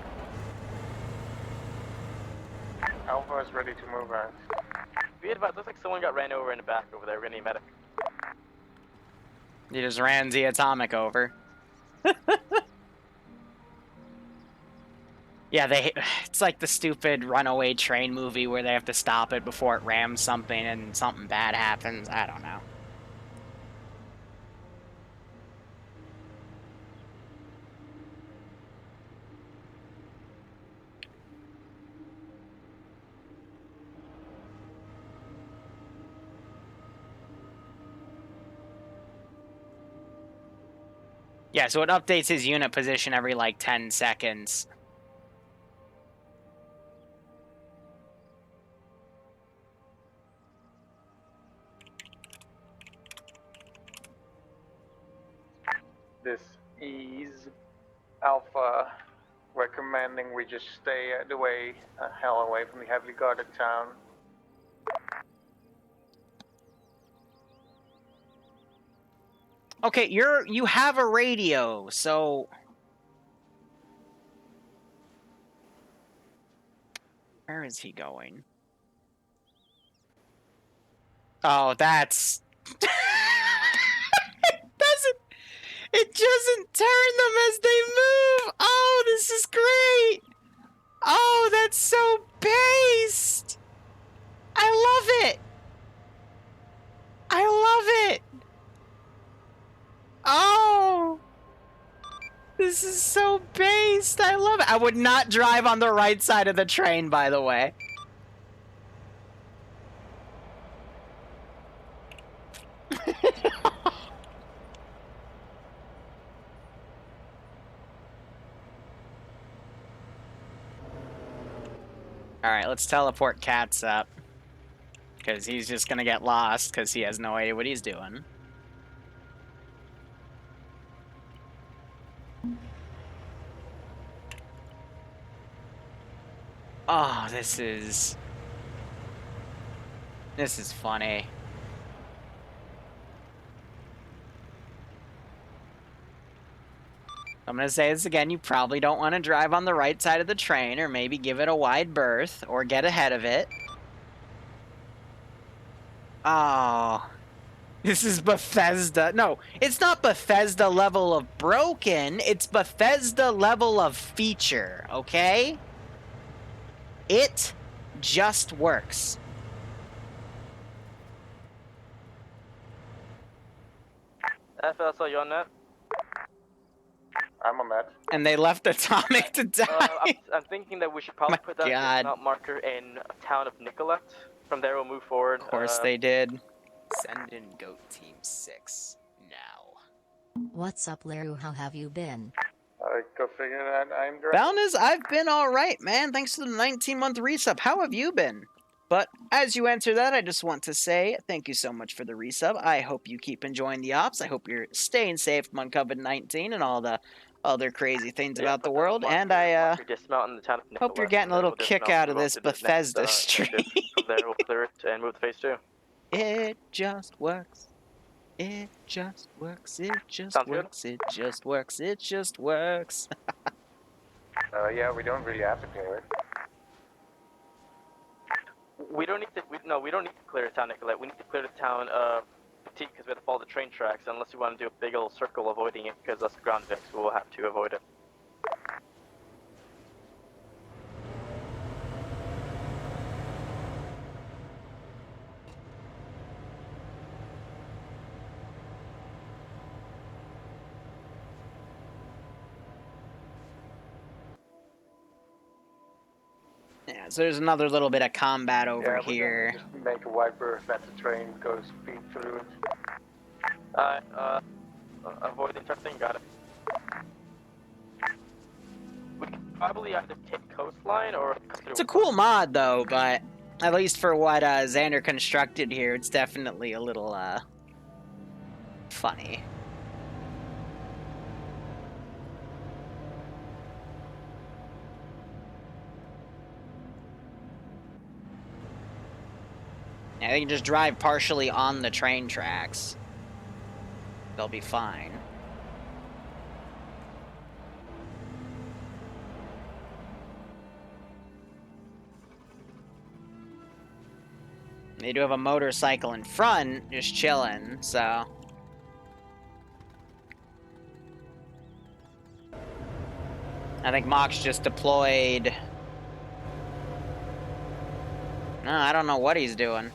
Alpha is ready to move out. Be advised, looks like someone got ran over in the back over there. We're gonna need medic. They just ran the atomic over. Yeah, it's like the stupid runaway train movie where they have to stop it before it rams something and something bad happens. I don't know. Yeah, so it updates his unit position every like 10 seconds. This is Alpha recommending we just stay the hell away from the heavily guarded town. Okay, you have a radio, so where is he going? Oh, that's it doesn't turn them as they move. Oh, this is great. Oh, that's so based. I love it. I love it. Oh, this is so based. I love it. I would not drive on the right side of the train, by the way. Alright, let's teleport Cats up. Because he's just gonna get lost because he has no idea what he's doing. Oh, this is funny. I'm going to say this again. You probably don't want to drive on the right side of the train, or maybe give it a wide berth, or get ahead of it. Oh. This is Bethesda. No, it's not Bethesda level of broken. It's Bethesda level of feature, okay? It just works. FSL, you on that? I'm on that. And they left Atomic to die. I'm thinking that we should probably put that dismount marker in town of Nicolette. From there, we'll move forward. Of course they did. Send in Goat Team 6 now. What's up, Liru? How have you been? Go figure that. I'm great. Balnaz, I've been alright, man. Thanks to the 19-month resub. How have you been? But as you answer that, I just want to say thank you so much for the resub. I hope you keep enjoying the ops. I hope you're staying safe from COVID-19 and all the other crazy things about the world. And I hope you're getting a little kick out of this Bethesda stream. From there, we'll clear it and move to phase 2. It just works. It just works. It just works. It just works. It just works. Yeah, we don't really have to clear it. We don't need to. We don't need to clear the town, Nicolette. We need to clear the town Petite because we have to follow the train tracks. Unless you want to do a big old circle avoiding it, because that's ground fix. We'll have to avoid it. Yeah, so there's another little bit of combat over here. Just make a wide berth, let the train go speed through it. Avoid interrupting, got it. We could probably either take coastline or... It's a cool mod, though, but at least for what Xander constructed here, it's definitely a little, funny. Yeah, they can just drive partially on the train tracks. They'll be fine. They do have a motorcycle in front, just chilling, so... I think Mox just deployed... No, I don't know what he's doing.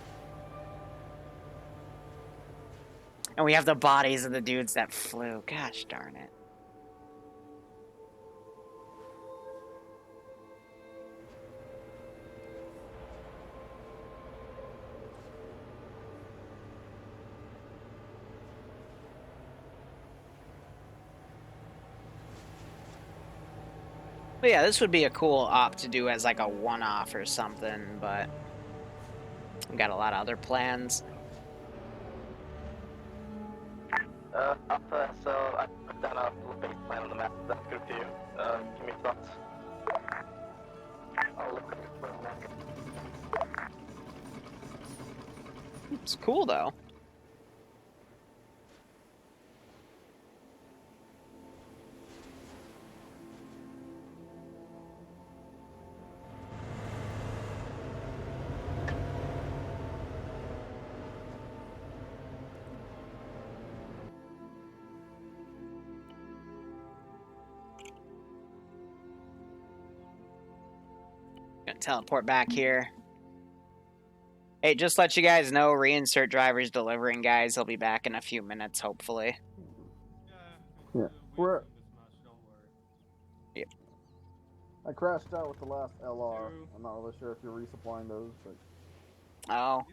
And we have the bodies of the dudes that flew. Gosh darn it. But yeah, this would be a cool op to do as like a one-off or something, but we've got a lot of other plans. Alpha, so I put down a little base plan on the map. That's good for you. Give me thoughts. I'll look at it for a map. It's cool, though. Gonna teleport back here. Hey, just let you guys know, reinsert driver's delivering, guys. He'll be back in a few minutes, hopefully. Yeah. Where? Yep. I crashed out with the last LR. I'm not really sure if you're resupplying those, but... Oh.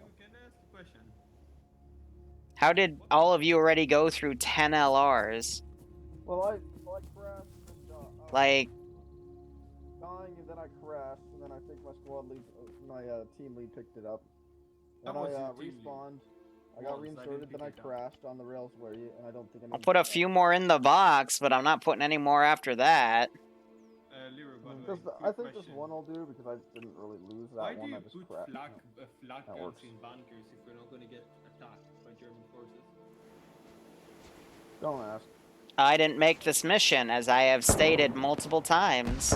How did all of you already go through 10 LRs? Well, I crashed and, like... dying, and then I crashed, and then I think my squad lead, my team lead picked it up. Then I respawned. I got reinserted, then I crashed on the rails where you, and I don't think I'll put a few more in the box, but I'm not putting any more after that. I think just one will do, because I didn't really lose that one. I just crashed. Flag that works. in bunkers if we're not going to get attacked by German forces? Don't ask. I didn't make this mission, as I have stated multiple times.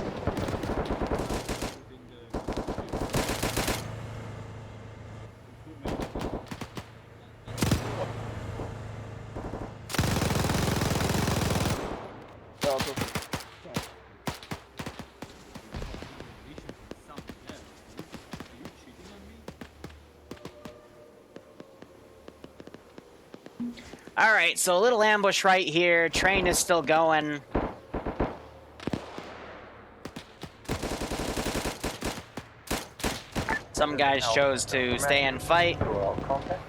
Alright, so a little ambush right here. Train is still going. Some guys chose to stay and fight.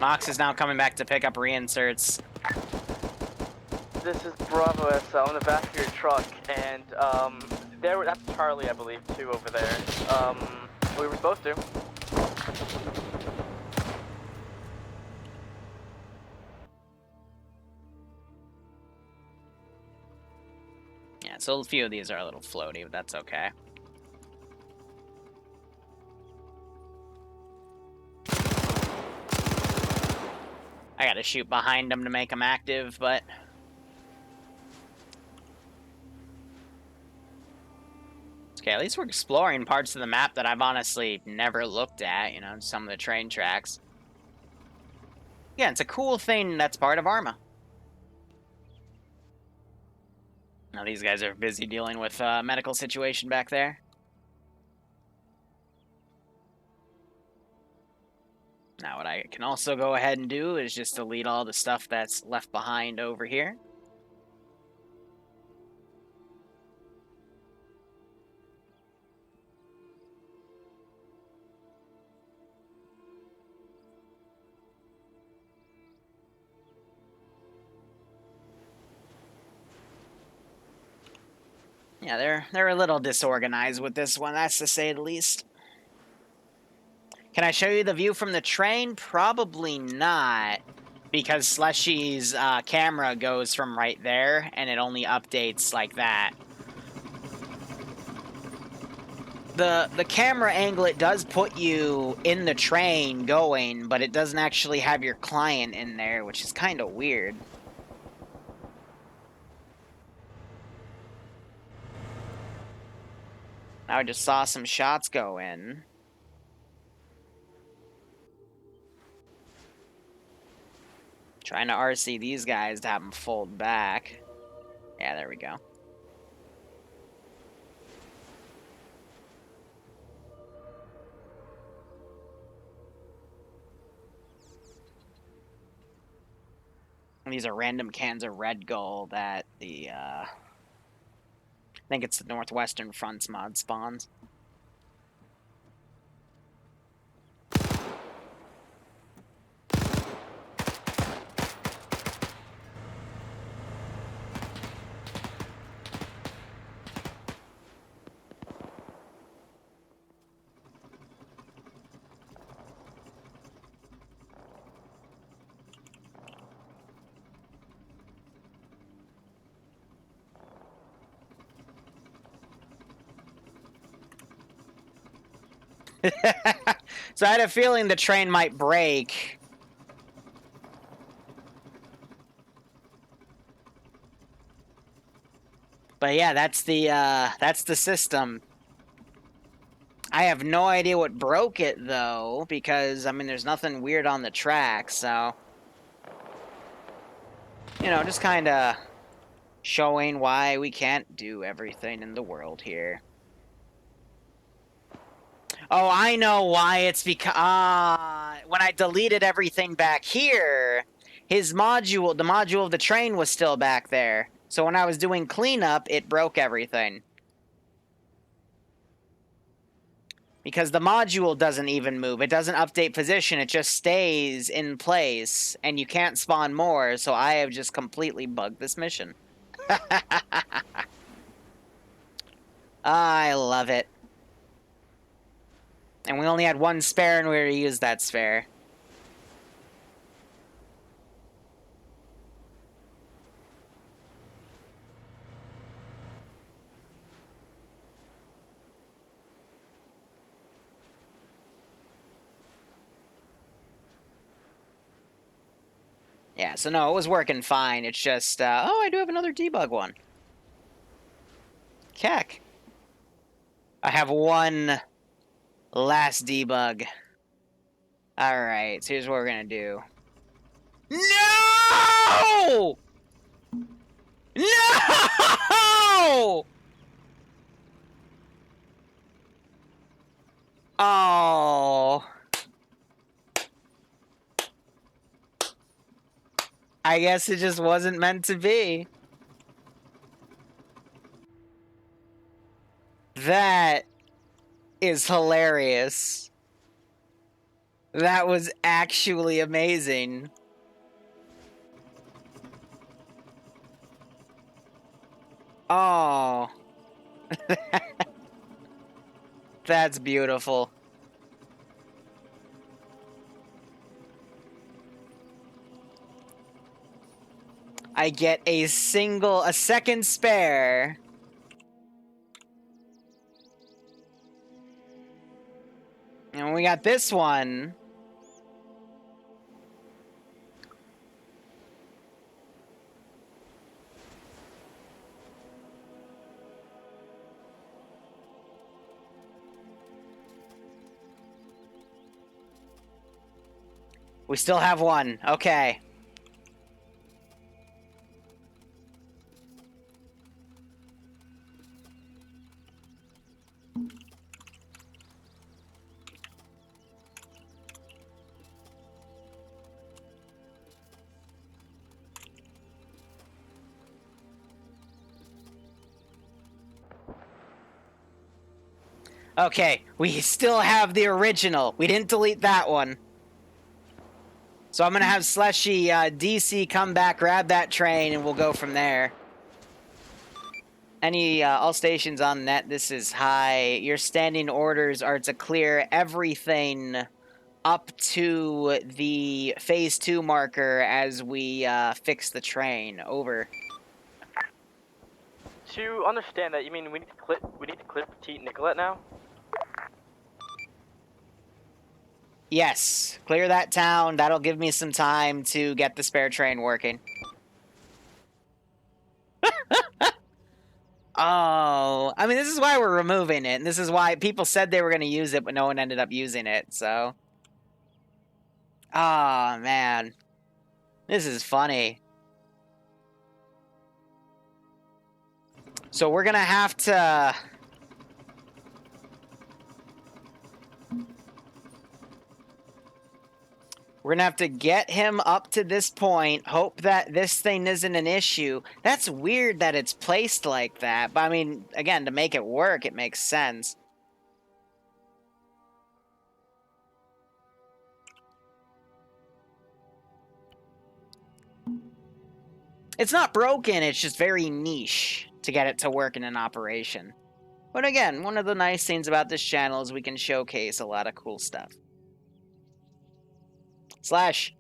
Mox is now coming back to pick up reinserts. This is Bravo SL in the back of your truck, and that's Charlie, I believe, too, over there. We were supposed to. Yeah, so a few of these are a little floaty, but that's okay. I gotta shoot behind them to make them active, but... Okay, at least we're exploring parts of the map that I've honestly never looked at, you know, some of the train tracks. Yeah, it's a cool thing that's part of Arma. Now these guys are busy dealing with a medical situation back there. Now what I can also go ahead and do is just delete all the stuff that's left behind over here. Yeah, they're a little disorganized with this one, that's to say the least. Can I show you the view from the train? Probably not, because Slushy's camera goes from right there, and it only updates like that. The camera angle, it does put you in the train going, but it doesn't actually have your client in there, which is kind of weird. Now I just saw some shots go in. Trying to RC these guys to have them fold back. Yeah, there we go. And these are random cans of Red Gull that the, I think it's the Northwestern Front's mod spawns. So I had a feeling the train might break. But yeah, that's the system. I have no idea what broke it though, because I mean there's nothing weird on the track, so you know, just kinda showing why we can't do everything in the world here. Oh, I know why. It's because when I deleted everything back here, his module, the module of the train was still back there. So when I was doing cleanup, it broke everything. Because the module doesn't even move. It doesn't update position. It just stays in place. And you can't spawn more, so I have just completely bugged this mission. I love it. And we only had one spare, and we already used that spare. Yeah, so no, it was working fine. It's just, oh, I do have another debug one. Keck. I have one last debug. Alright, so here's what we're gonna do. No! No! Oh. I guess it just wasn't meant to be. That is hilarious. That was actually amazing. Oh. That's beautiful. I get a second spare. And we got this one. We still have one. Okay. Okay, we still have the original. We didn't delete that one. So I'm gonna have Slushy DC come back, grab that train, and we'll go from there. Any all stations on net, this is high. Your standing orders are to clear everything up to the phase 2 marker as we fix the train. Over. To understand that, you mean we need to clear Petite Nicolette now? Yes, clear that town. That'll give me some time to get the spare train working. Oh, I mean, this is why we're removing it, and this is why people said they were going to use it, but no one ended up using it, so. Oh, man. This is funny. So we're going to have to... We're going to have to get him up to this point, hope that this thing isn't an issue. That's weird that it's placed like that, but I mean, again, to make it work, it makes sense. It's not broken, it's just very niche to get it to work in an operation. But again, one of the nice things about this channel is we can showcase a lot of cool stuff. Slash.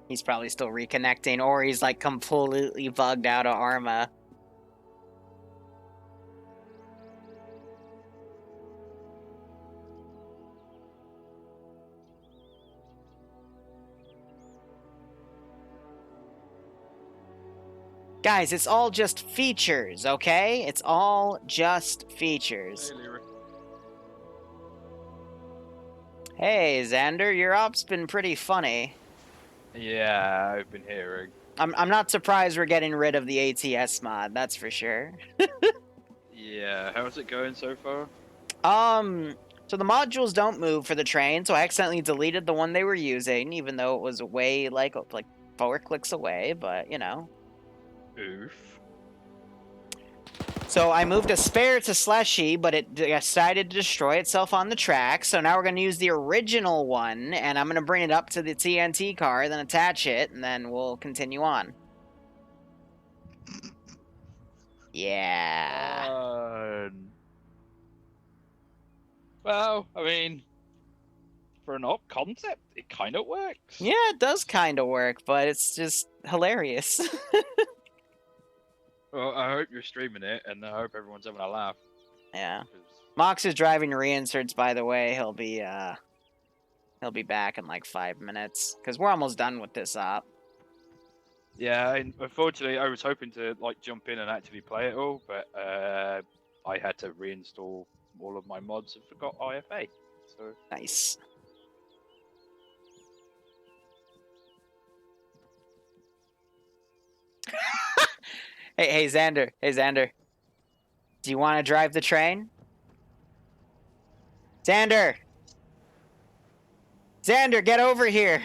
He's probably still reconnecting, or he's like completely bugged out of Arma. Guys, it's all just features, okay? It's all just features. Hey, Liru. Hey, Xander, your op's been pretty funny. Yeah, I've been hearing. I'm not surprised we're getting rid of the ATS mod, that's for sure. Yeah, how's it going so far? So the modules don't move for the train, so I accidentally deleted the one they were using, even though it was away, like 4 clicks away, but, you know. Oof. So I moved a spare to Slushy, but it decided to destroy itself on the track, so now we're going to use the original one, and I'm going to bring it up to the TNT car, then attach it, and then we'll continue on. Yeah. Well, I mean, for an op concept, it kind of works. Yeah, it does kind of work, but it's just hilarious. Well, I hope you're streaming it, and I hope everyone's having a laugh. Yeah. Mox is driving reinserts, by the way. He'll be back in like 5 minutes, because we're almost done with this op. Yeah, and unfortunately, I was hoping to like jump in and actually play it all, but I had to reinstall all of my mods and forgot IFA. So nice. Hey, Xander. Hey, Xander. Do you want to drive the train? Xander! Xander, get over here!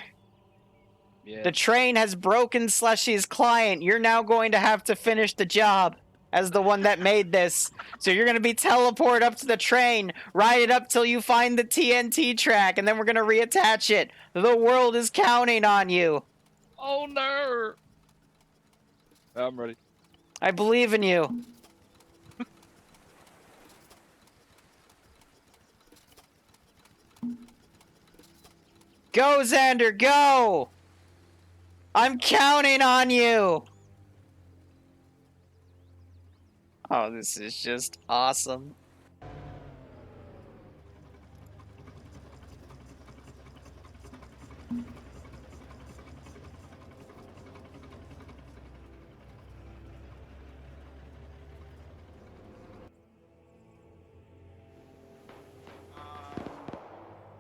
yeah. The train has broken Slushy's client. You're now going to have to finish the job as the one that made this. So you're going to be teleported up to the train, ride it up till you find the TNT track, and then we're going to reattach it. The world is counting on you. Oh no! I'm ready. I believe in you. Go, Xander, go! I'm counting on you! Oh, this is just awesome.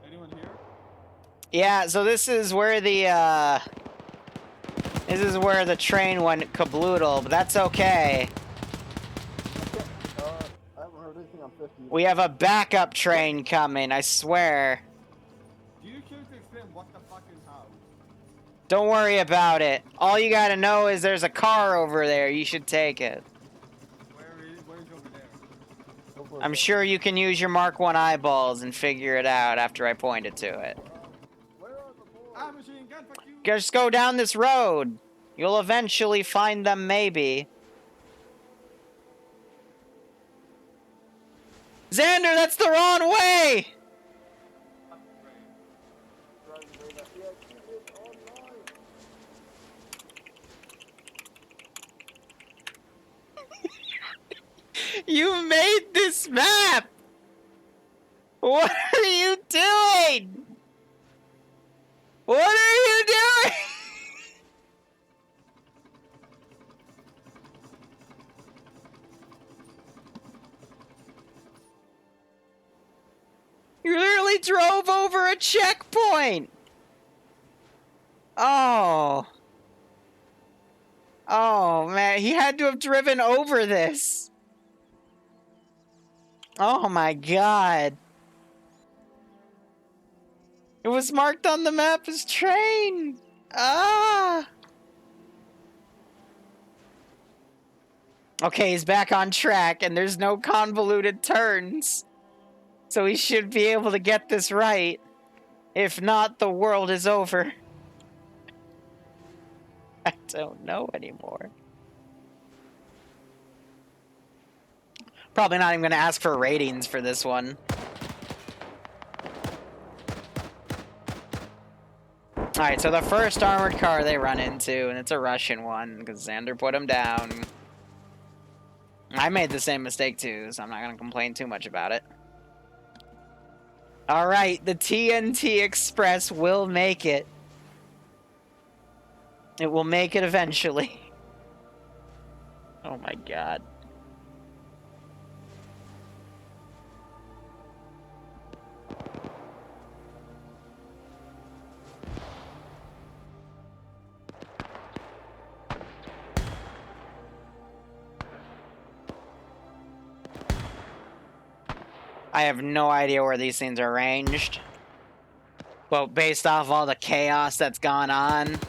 Anyone here? Yeah, so this is where the train went kabloodle, but that's okay. I haven't heard anything on 50. We have a backup train coming, I swear. Do you care to explain what the fuck is how? Don't worry about it. All you gotta know is there's a car over there. You should take it. Where is over there? I'm sure you can use your Mark 1 eyeballs and figure it out after I point it to it. Ah, machine gun, fuck you! Just go down this road. You'll eventually find them, maybe. Xander, that's the wrong way! You made this map! What are you doing? What are you doing? You literally drove over a checkpoint! Oh. Oh, man, he had to have driven over this. Oh my god. It was marked on the map as train! Ah! Okay, he's back on track, and there's no convoluted turns. So he should be able to get this right. If not, the world is over. I don't know anymore. Probably not even going to ask for ratings for this one. Alright, so the first armored car they run into, and it's a Russian one, because Xander put him down. I made the same mistake too, so I'm not going to complain too much about it. Alright, the TNT Express will make it. It will make it eventually. Oh my god. I have no idea where these things are ranged. But based off all the chaos that's gone on,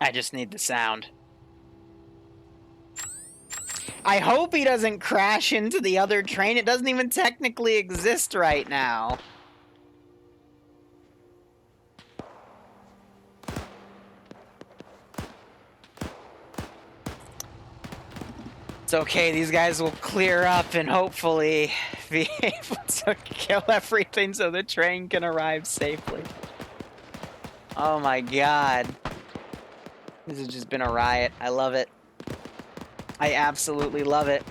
I just need the sound. I hope he doesn't crash into the other train. It doesn't even technically exist right now. It's okay, these guys will clear up and hopefully be able to kill everything so the train can arrive safely. Oh my god. This has just been a riot. I love it. I absolutely love it.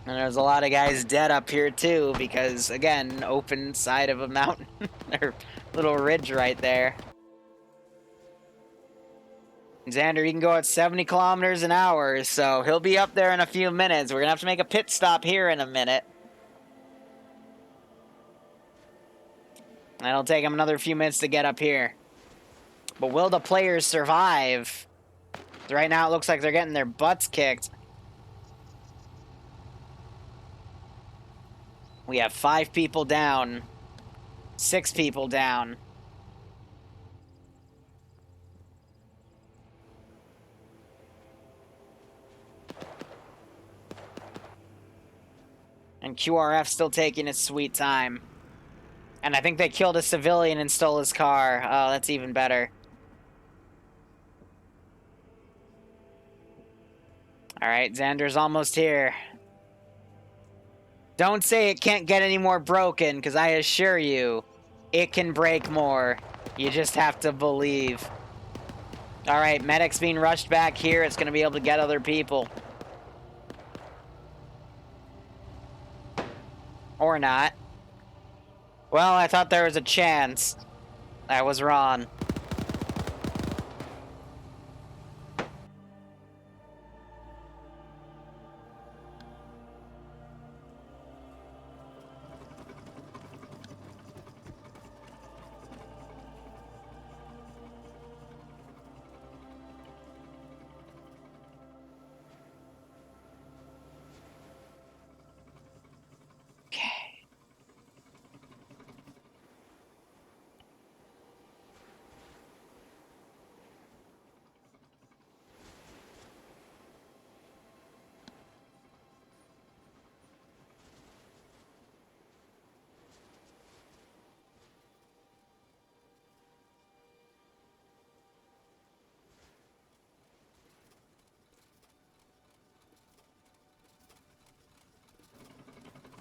And there's a lot of guys dead up here too because, again, open side of a mountain. Or little ridge right there. Xander, you can go at 70 kilometers an hour, so he'll be up there in a few minutes. We're going to have to make a pit stop here in a minute. And it'll take him another few minutes to get up here. But will the players survive? Right now it looks like they're getting their butts kicked. We have 5 people down. 6 people down. And QRF still taking his sweet time. And I think they killed a civilian and stole his car. Oh, that's even better. Alright, Xander's almost here. Don't say it can't get any more broken, because I assure you, it can break more. You just have to believe. Alright, medic's being rushed back here. It's going to be able to get other people. Or not. Well, I thought there was a chance. I was wrong.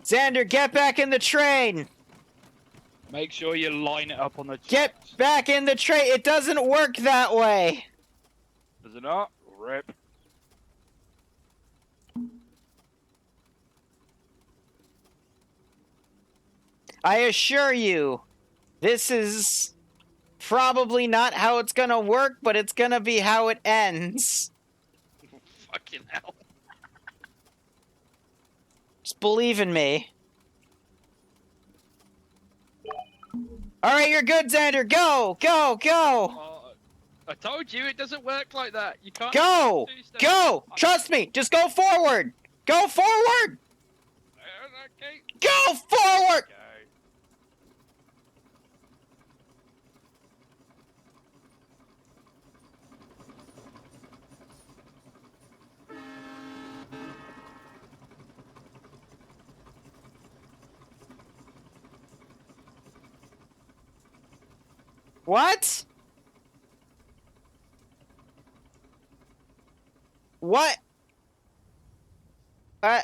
Xander, get back in the train! Make sure you line it up on the... Get back in the train! It doesn't work that way! Does it not? Rip. I assure you, this is probably not how it's gonna work, but it's gonna be how it ends. Fucking hell. Just believe in me. Alright, you're good, Xander. Go! Go! Go! I told you it doesn't work like that. You can't... Go! Go! Trust me! Just go forward! Go forward! Okay. Go forward! What? What? I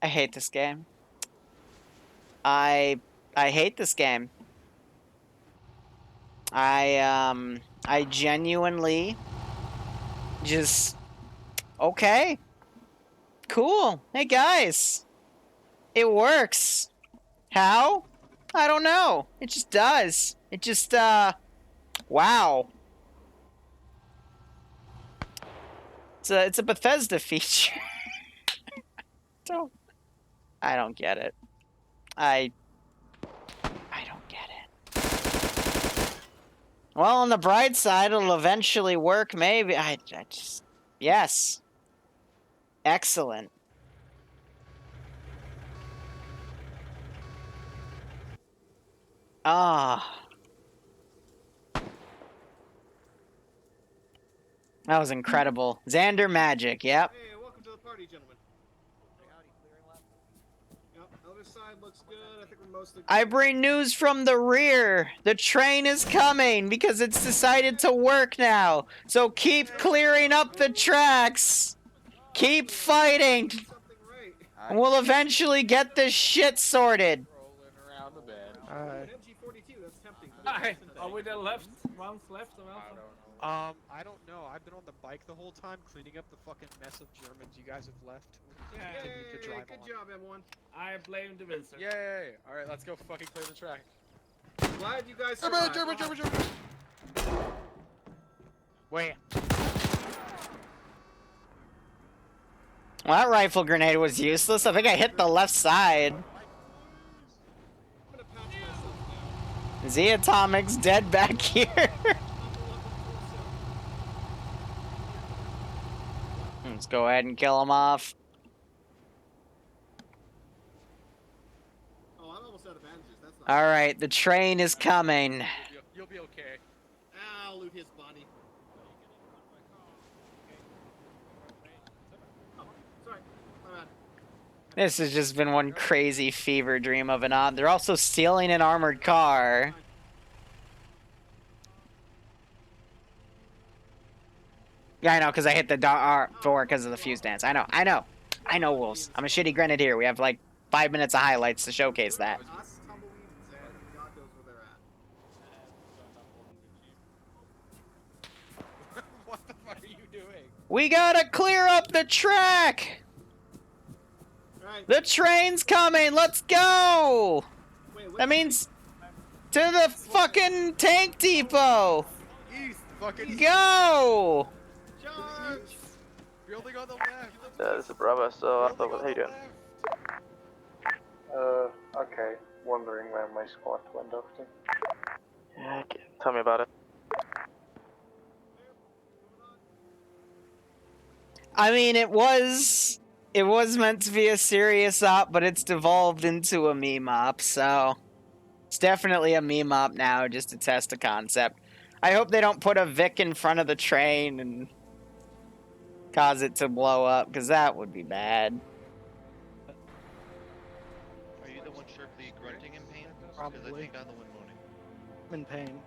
hate this game. I hate this game. I genuinely just... Okay. Cool. Hey, guys. It works. How? I don't know. It just does. It just, wow. It's a Bethesda feature. I don't get it. I don't get it. Well, on the bright side, it'll eventually work, maybe. I just... Yes. Excellent. Ah. That was incredible. Xander Magic, yep. Hey, welcome to the party, gentlemen. Hey, howdy, clearing lab. Yep, Elvis, side looks good. I think we're mostly. I bring news from the rear. The train is coming because it's decided to work now. So keep clearing up the tracks. Keep fighting. And we'll eventually get this shit sorted. Around the bed. MG42, that's tempting. Alright, are we the left? Rounds left or Alpha? I don't know. I've been on the bike the whole time cleaning up the fucking mess of Germans you guys have left. Yay, good job, everyone. I blame the Vincent. Yay! Alright, let's go fucking clear the track. Glad you guys survived. German! Wait. Well, that rifle grenade was useless. I think I hit the left side. Z-Atomic's dead back here. Let's go ahead and kill him off. Oh, I'm almost out of bandages. That's not Alright, the train is coming. You'll be okay. I'll loot his body. Oh, sorry. My bad. This has just been one crazy fever dream of an odd. They're also stealing an armored car. Yeah, I know, because I hit the door because of the fuse dance. I know, Wolves. I'm a shitty grenadier. We have like 5 minutes of highlights to showcase that. Us, tumbleweeds, and God knows where they're at. What the fuck are you doing? We gotta clear up the track! Right. The train's coming! Let's go! That means to the fucking tank depot! East, fucking Go! building on the left. This is Bravo, so Alpha, how you doing? Okay. Wondering where my squad went off to. Yeah, tell me about it. I mean, it was meant to be a serious op, but it's devolved into a meme op, so it's definitely a meme op now, just to test the concept. I hope they don't put a Vic in front of the train and cause it to blow up, because that would be bad. Are you the one sharply grunting in pain? Probably. Because I think I'm the one moaning. I'm in pain.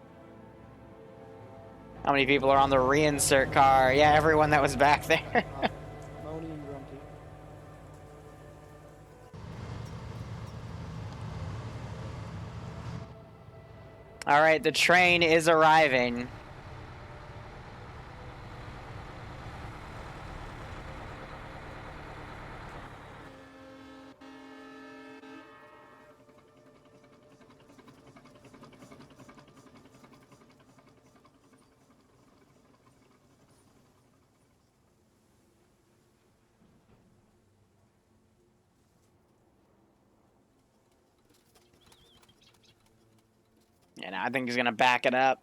How many people are on the reinsert car? Yeah, everyone that was back there. Moaning and grumpy. Alright, the train is arriving. Yeah, no, I think he's gonna back it up.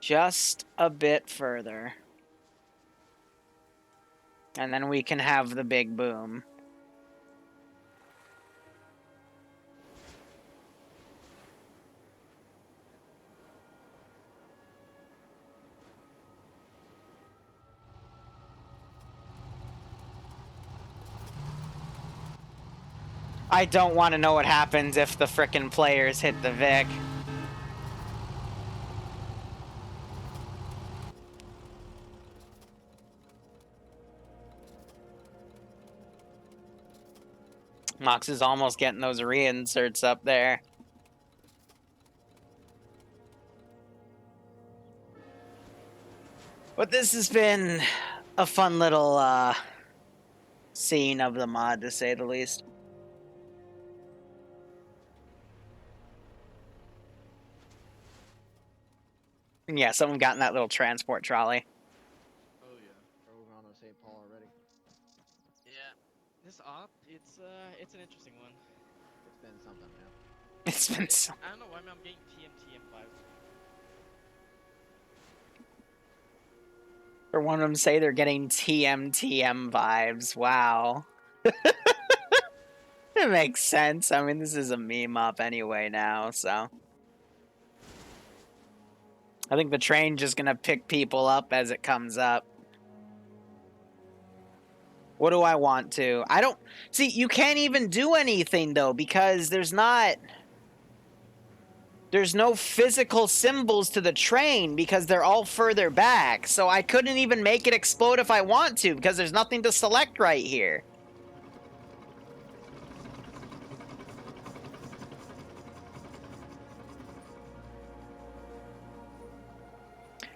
Just a bit further. And then we can have the big boom. I don't want to know what happens if the frickin' players hit the Vic. Mox is almost getting those reinserts up there. But this has been a fun little scene of the mod, to say the least. And yeah, someone got in that little transport trolley. Oh yeah. We're on St. Paul already. Yeah. This op, it's an interesting one. It's been something, man. It's been so. I don't know why I'm getting TM vibes. For one of them say they're getting TM vibes. Wow. It makes sense. I mean, this is a meme up anyway now, so. I think the train's just gonna pick people up as it comes up. What do I want to? I don't... See, you can't even do anything, though, because there's not... There's no physical symbols to the train because they're all further back. So I couldn't even make it explode if I want to because there's nothing to select right here.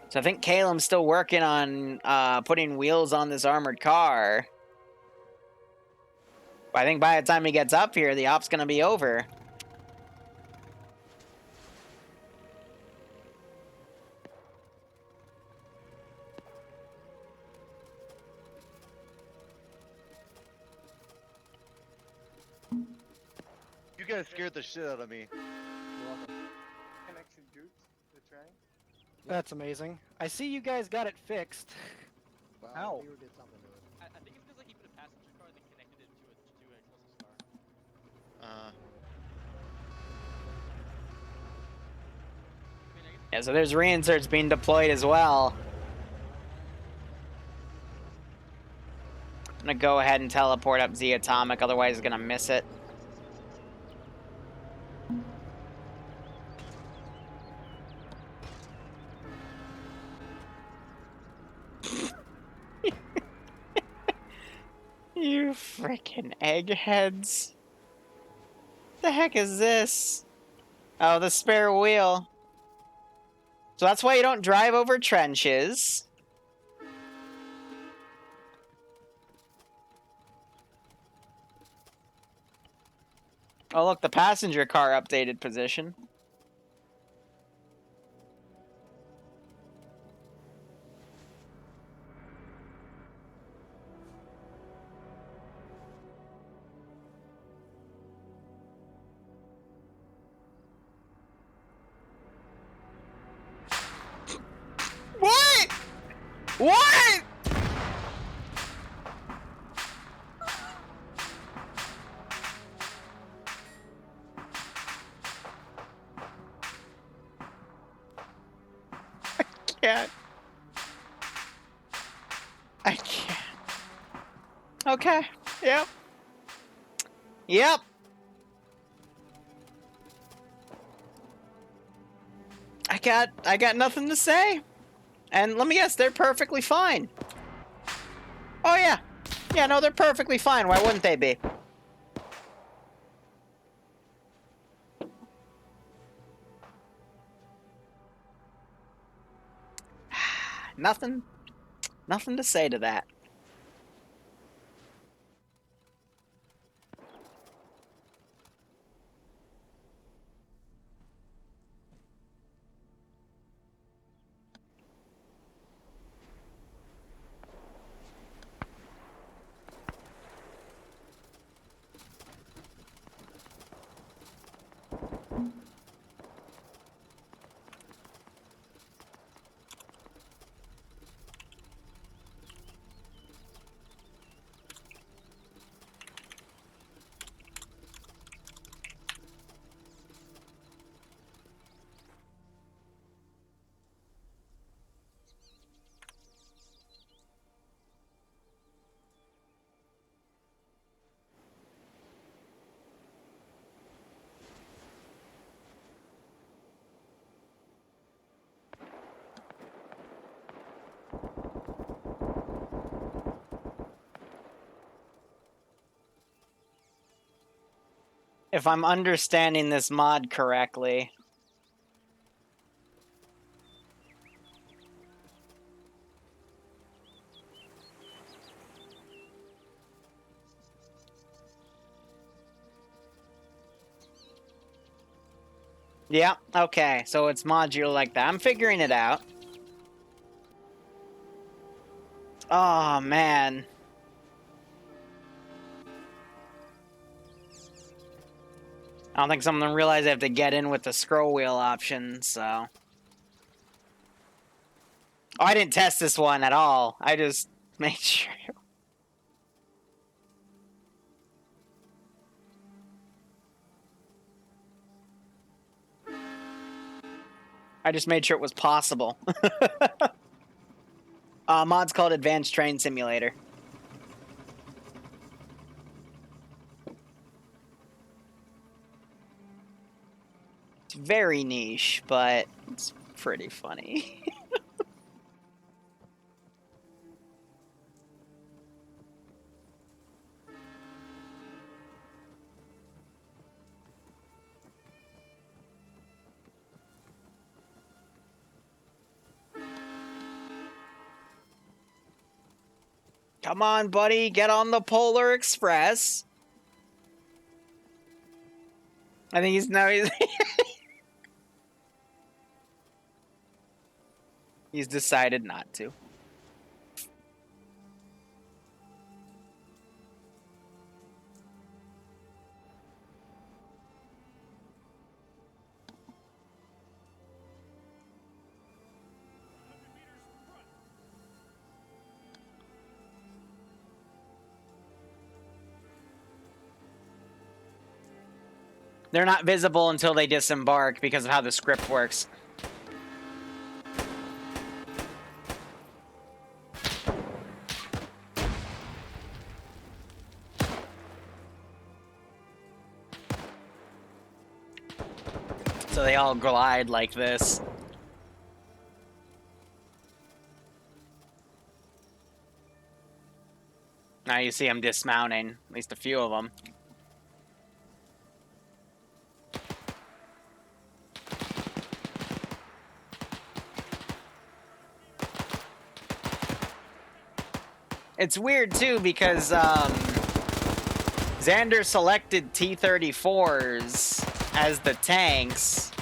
So I think Caleb's still working on putting wheels on this armored car. But I think by the time he gets up here, the op's going to be over. You guys scared the shit out of me. Can execute the train. That's amazing. I see you guys got it fixed. How? I think it's because like he put a passenger car and then connected it to a closest car. Yeah, so there's reinserts being deployed as well. I'm gonna go ahead and teleport up Z Atomic, otherwise he's gonna miss it. You frickin' eggheads. The heck is this? Oh, the spare wheel. So that's why you don't drive over trenches. Oh, look, the passenger car updated position. What? What? Can't. I can't. Okay. Yep. Yep. I got nothing to say. And let me guess, they're perfectly fine. Oh yeah. Yeah, no, they're perfectly fine. Why wouldn't they be? Nothing to say to that. If I'm understanding this mod correctly. Yeah, okay, so it's modular like that. I'm figuring it out. Oh, man. I don't think someone realized they have to get in with the scroll wheel option, so... Oh, I didn't test this one at all. I just made sure. I just made sure it was possible. Mod's called Advanced Train Simulator. It's very niche, but it's pretty funny. Come on, buddy, get on the Polar Express. I think he's he's decided not to. They're not visible until they disembark because of how the script works. So they all glide like this. Now you see them dismounting, at least a few of them. It's weird too because Xander selected T-34s as the tanks.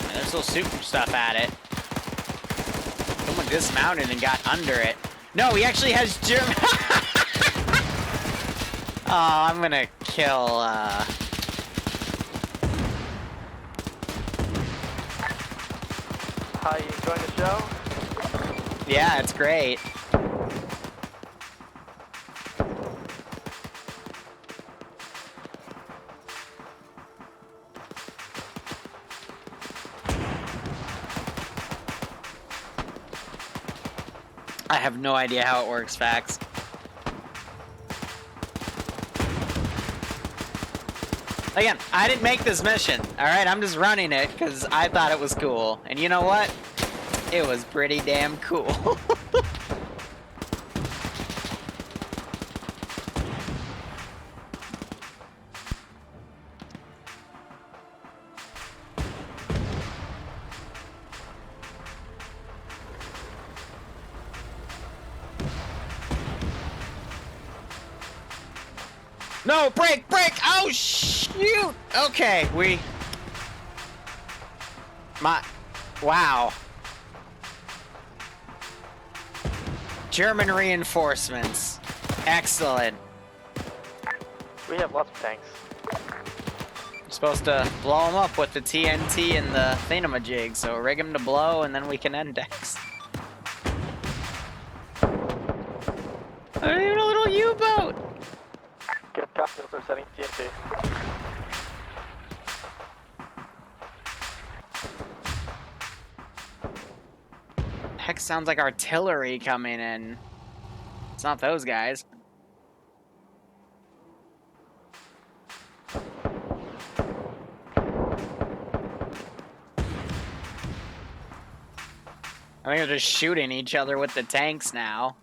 And there's still super stuff at it. Someone dismounted and got under it. No, he actually has German. Oh, I'm gonna kill. How you enjoying the show? Yeah, it's great. I have no idea how it works, Fax. Again, I didn't make this mission, alright? I'm just running it because I thought it was cool. And you know what? It was pretty damn cool. No, break, break! Oh, shoot! Okay, wow. German reinforcements. Excellent. We have lots of tanks. You're supposed to blow them up with the TNT and the thingamajig, so rig them to blow and then we can index. Even a little U-boat! Get cocktails are setting TNT. Heck, sounds like artillery coming in. It's not those guys. I think they're just shooting each other with the tanks now.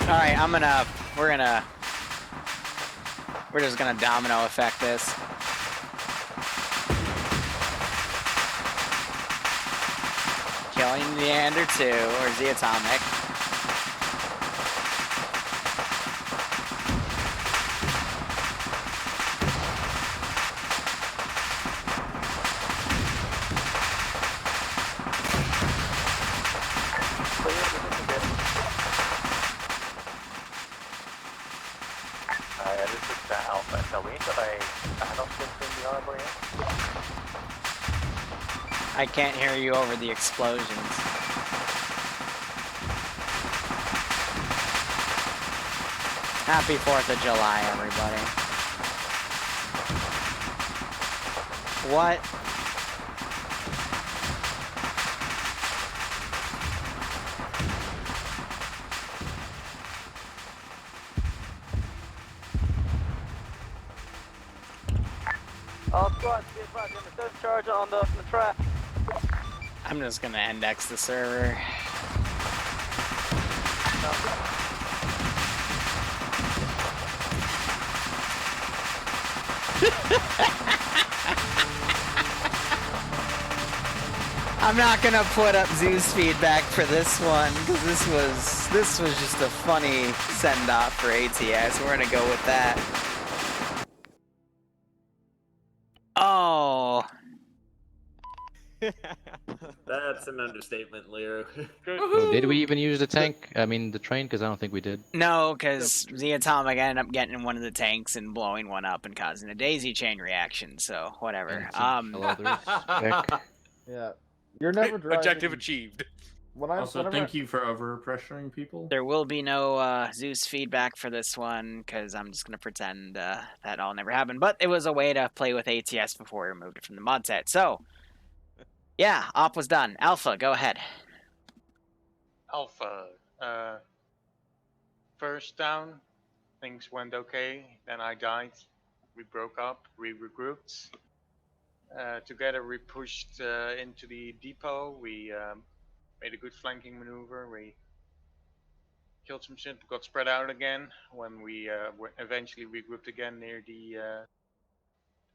Alright, we're just gonna domino effect this. Killing the Ender 2, or the Atomic. I can't hear you over the explosions. Happy 4th of July, everybody. What? All squads, be advised, we have a third charge on the track. I'm just gonna index the server. I'm not gonna put up Zeus feedback for this one because this was just a funny send off for ATS. We're gonna go with that. Oh. That's an understatement, Liru. Oh, did we even use the tank? I mean, the train? Because I don't think we did. No, because the atomic ended up getting in one of the tanks and blowing one up and causing a daisy chain reaction. So whatever. Yeah, you're never driving. Objective achieved. Also, thank you for over-pressuring people. There will be no Zeus feedback for this one because I'm just gonna pretend that all never happened. But it was a way to play with ATS before we removed it from the mod set. So yeah, op was done. Alpha, go ahead. Alpha, first down, things went okay, then I died. We broke up, we regrouped. Together we pushed into the depot, we made a good flanking maneuver, we killed some shit, got spread out again. When we eventually regrouped again near the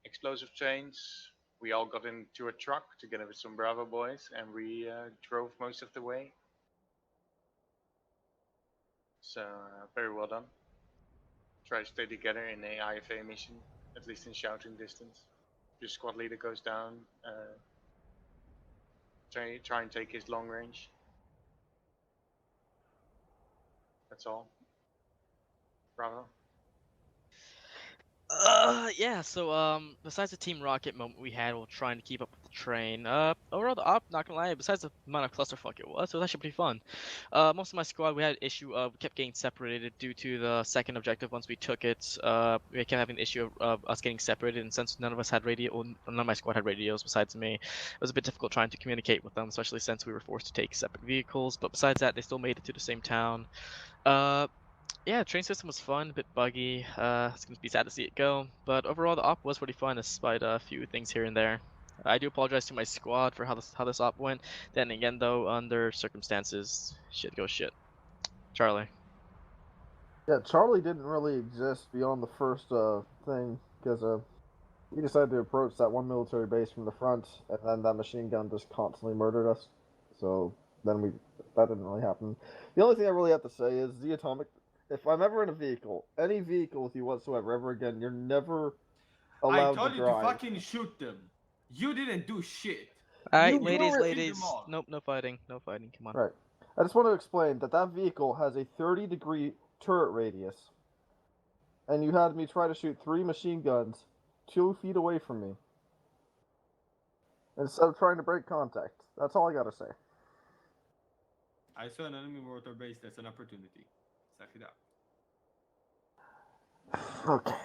explosive trains, we all got into a truck together with some Bravo boys and we drove most of the way. So, very well done. Try to stay together in a IFA mission, at least in shouting distance. Your squad leader goes down, try and take his long range. That's all. Bravo. Yeah, so, besides the Team Rocket moment we had while trying to keep up with the train, overall the op, not gonna lie, besides the amount of clusterfuck it was actually pretty fun. Most of my squad, we had an issue of, we kept getting separated due to the second objective once we took it. We kept having an issue of us getting separated, and since none of us had radio, or none of my squad had radios besides me, it was a bit difficult trying to communicate with them, especially since we were forced to take separate vehicles, but besides that, they still made it to the same town. Yeah, the train system was fun, a bit buggy. It's gonna be sad to see it go, but overall the op was pretty fun despite a few things here and there. I do apologize to my squad for how this op went. Then again, though, under circumstances, shit goes shit. Charlie. Yeah, Charlie didn't really exist beyond the first thing because we decided to approach that one military base from the front, and then that machine gun just constantly murdered us. So then that didn't really happen. The only thing I really have to say is the atomic. If I'm ever in a vehicle, any vehicle with you whatsoever, ever again, you're never allowed to drive. I told you to fucking shoot them. You didn't do shit. Alright, ladies, nope, no fighting, come on. Right. I just want to explain that vehicle has a 30-degree turret radius, and you had me try to shoot 3 machine guns 2 feet away from me, instead of trying to break contact. That's all I gotta say. I saw an enemy mortar base. That's an opportunity. Suck it up. Okay.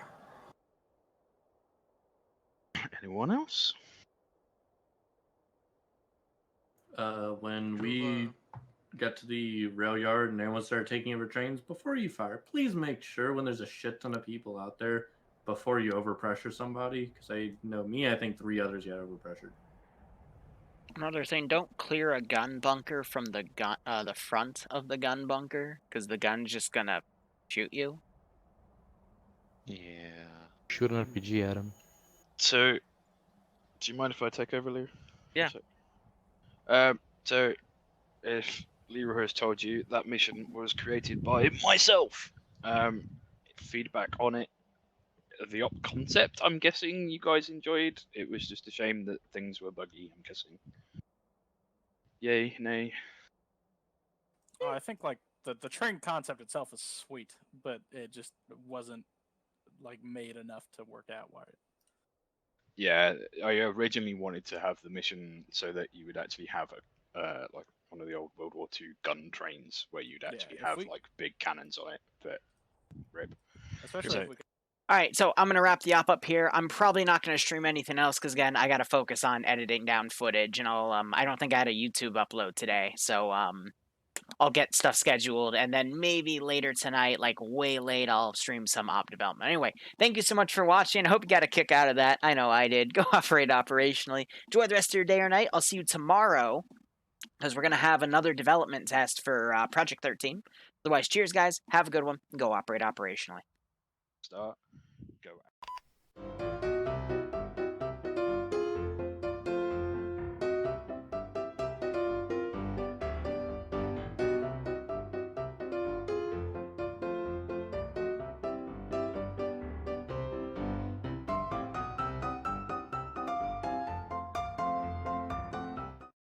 Anyone else? When we get to the rail yard and everyone started taking over trains, before you fire, please make sure when there's a shit ton of people out there before you overpressure somebody. Because I know me, I think 3 others got overpressured. Another thing, don't clear a gun bunker from the front of the gun bunker, because the gun's just gonna shoot you. Yeah. Shoot an RPG at him. So, do you mind if I take over, Liru? Yeah. So, if Liru has told you, that mission was created by myself. Feedback on it, the op concept, I'm guessing you guys enjoyed. It was just a shame that things were buggy, I'm guessing. Yay, nay. Oh, I think like the train concept itself is sweet, but it just wasn't like made enough to work out. Yeah, I originally wanted to have the mission so that you would actually have a like one of the old World War II gun trains where you'd actually if have we- like big cannons on it. But rip. Especially So- if we could. All right, so I'm gonna wrap the op up here. I'm probably not gonna stream anything else because again, I gotta focus on editing down footage, and I don't think I had a YouTube upload today, so I'll get stuff scheduled, and then maybe later tonight, like way late, I'll stream some op development. Anyway, thank you so much for watching. I hope you got a kick out of that. I know I did. Go operate operationally. Enjoy the rest of your day or night. I'll see you tomorrow because we're gonna have another development test for Project 13. Otherwise, cheers, guys. Have a good one. Go operate operationally. Start. Go.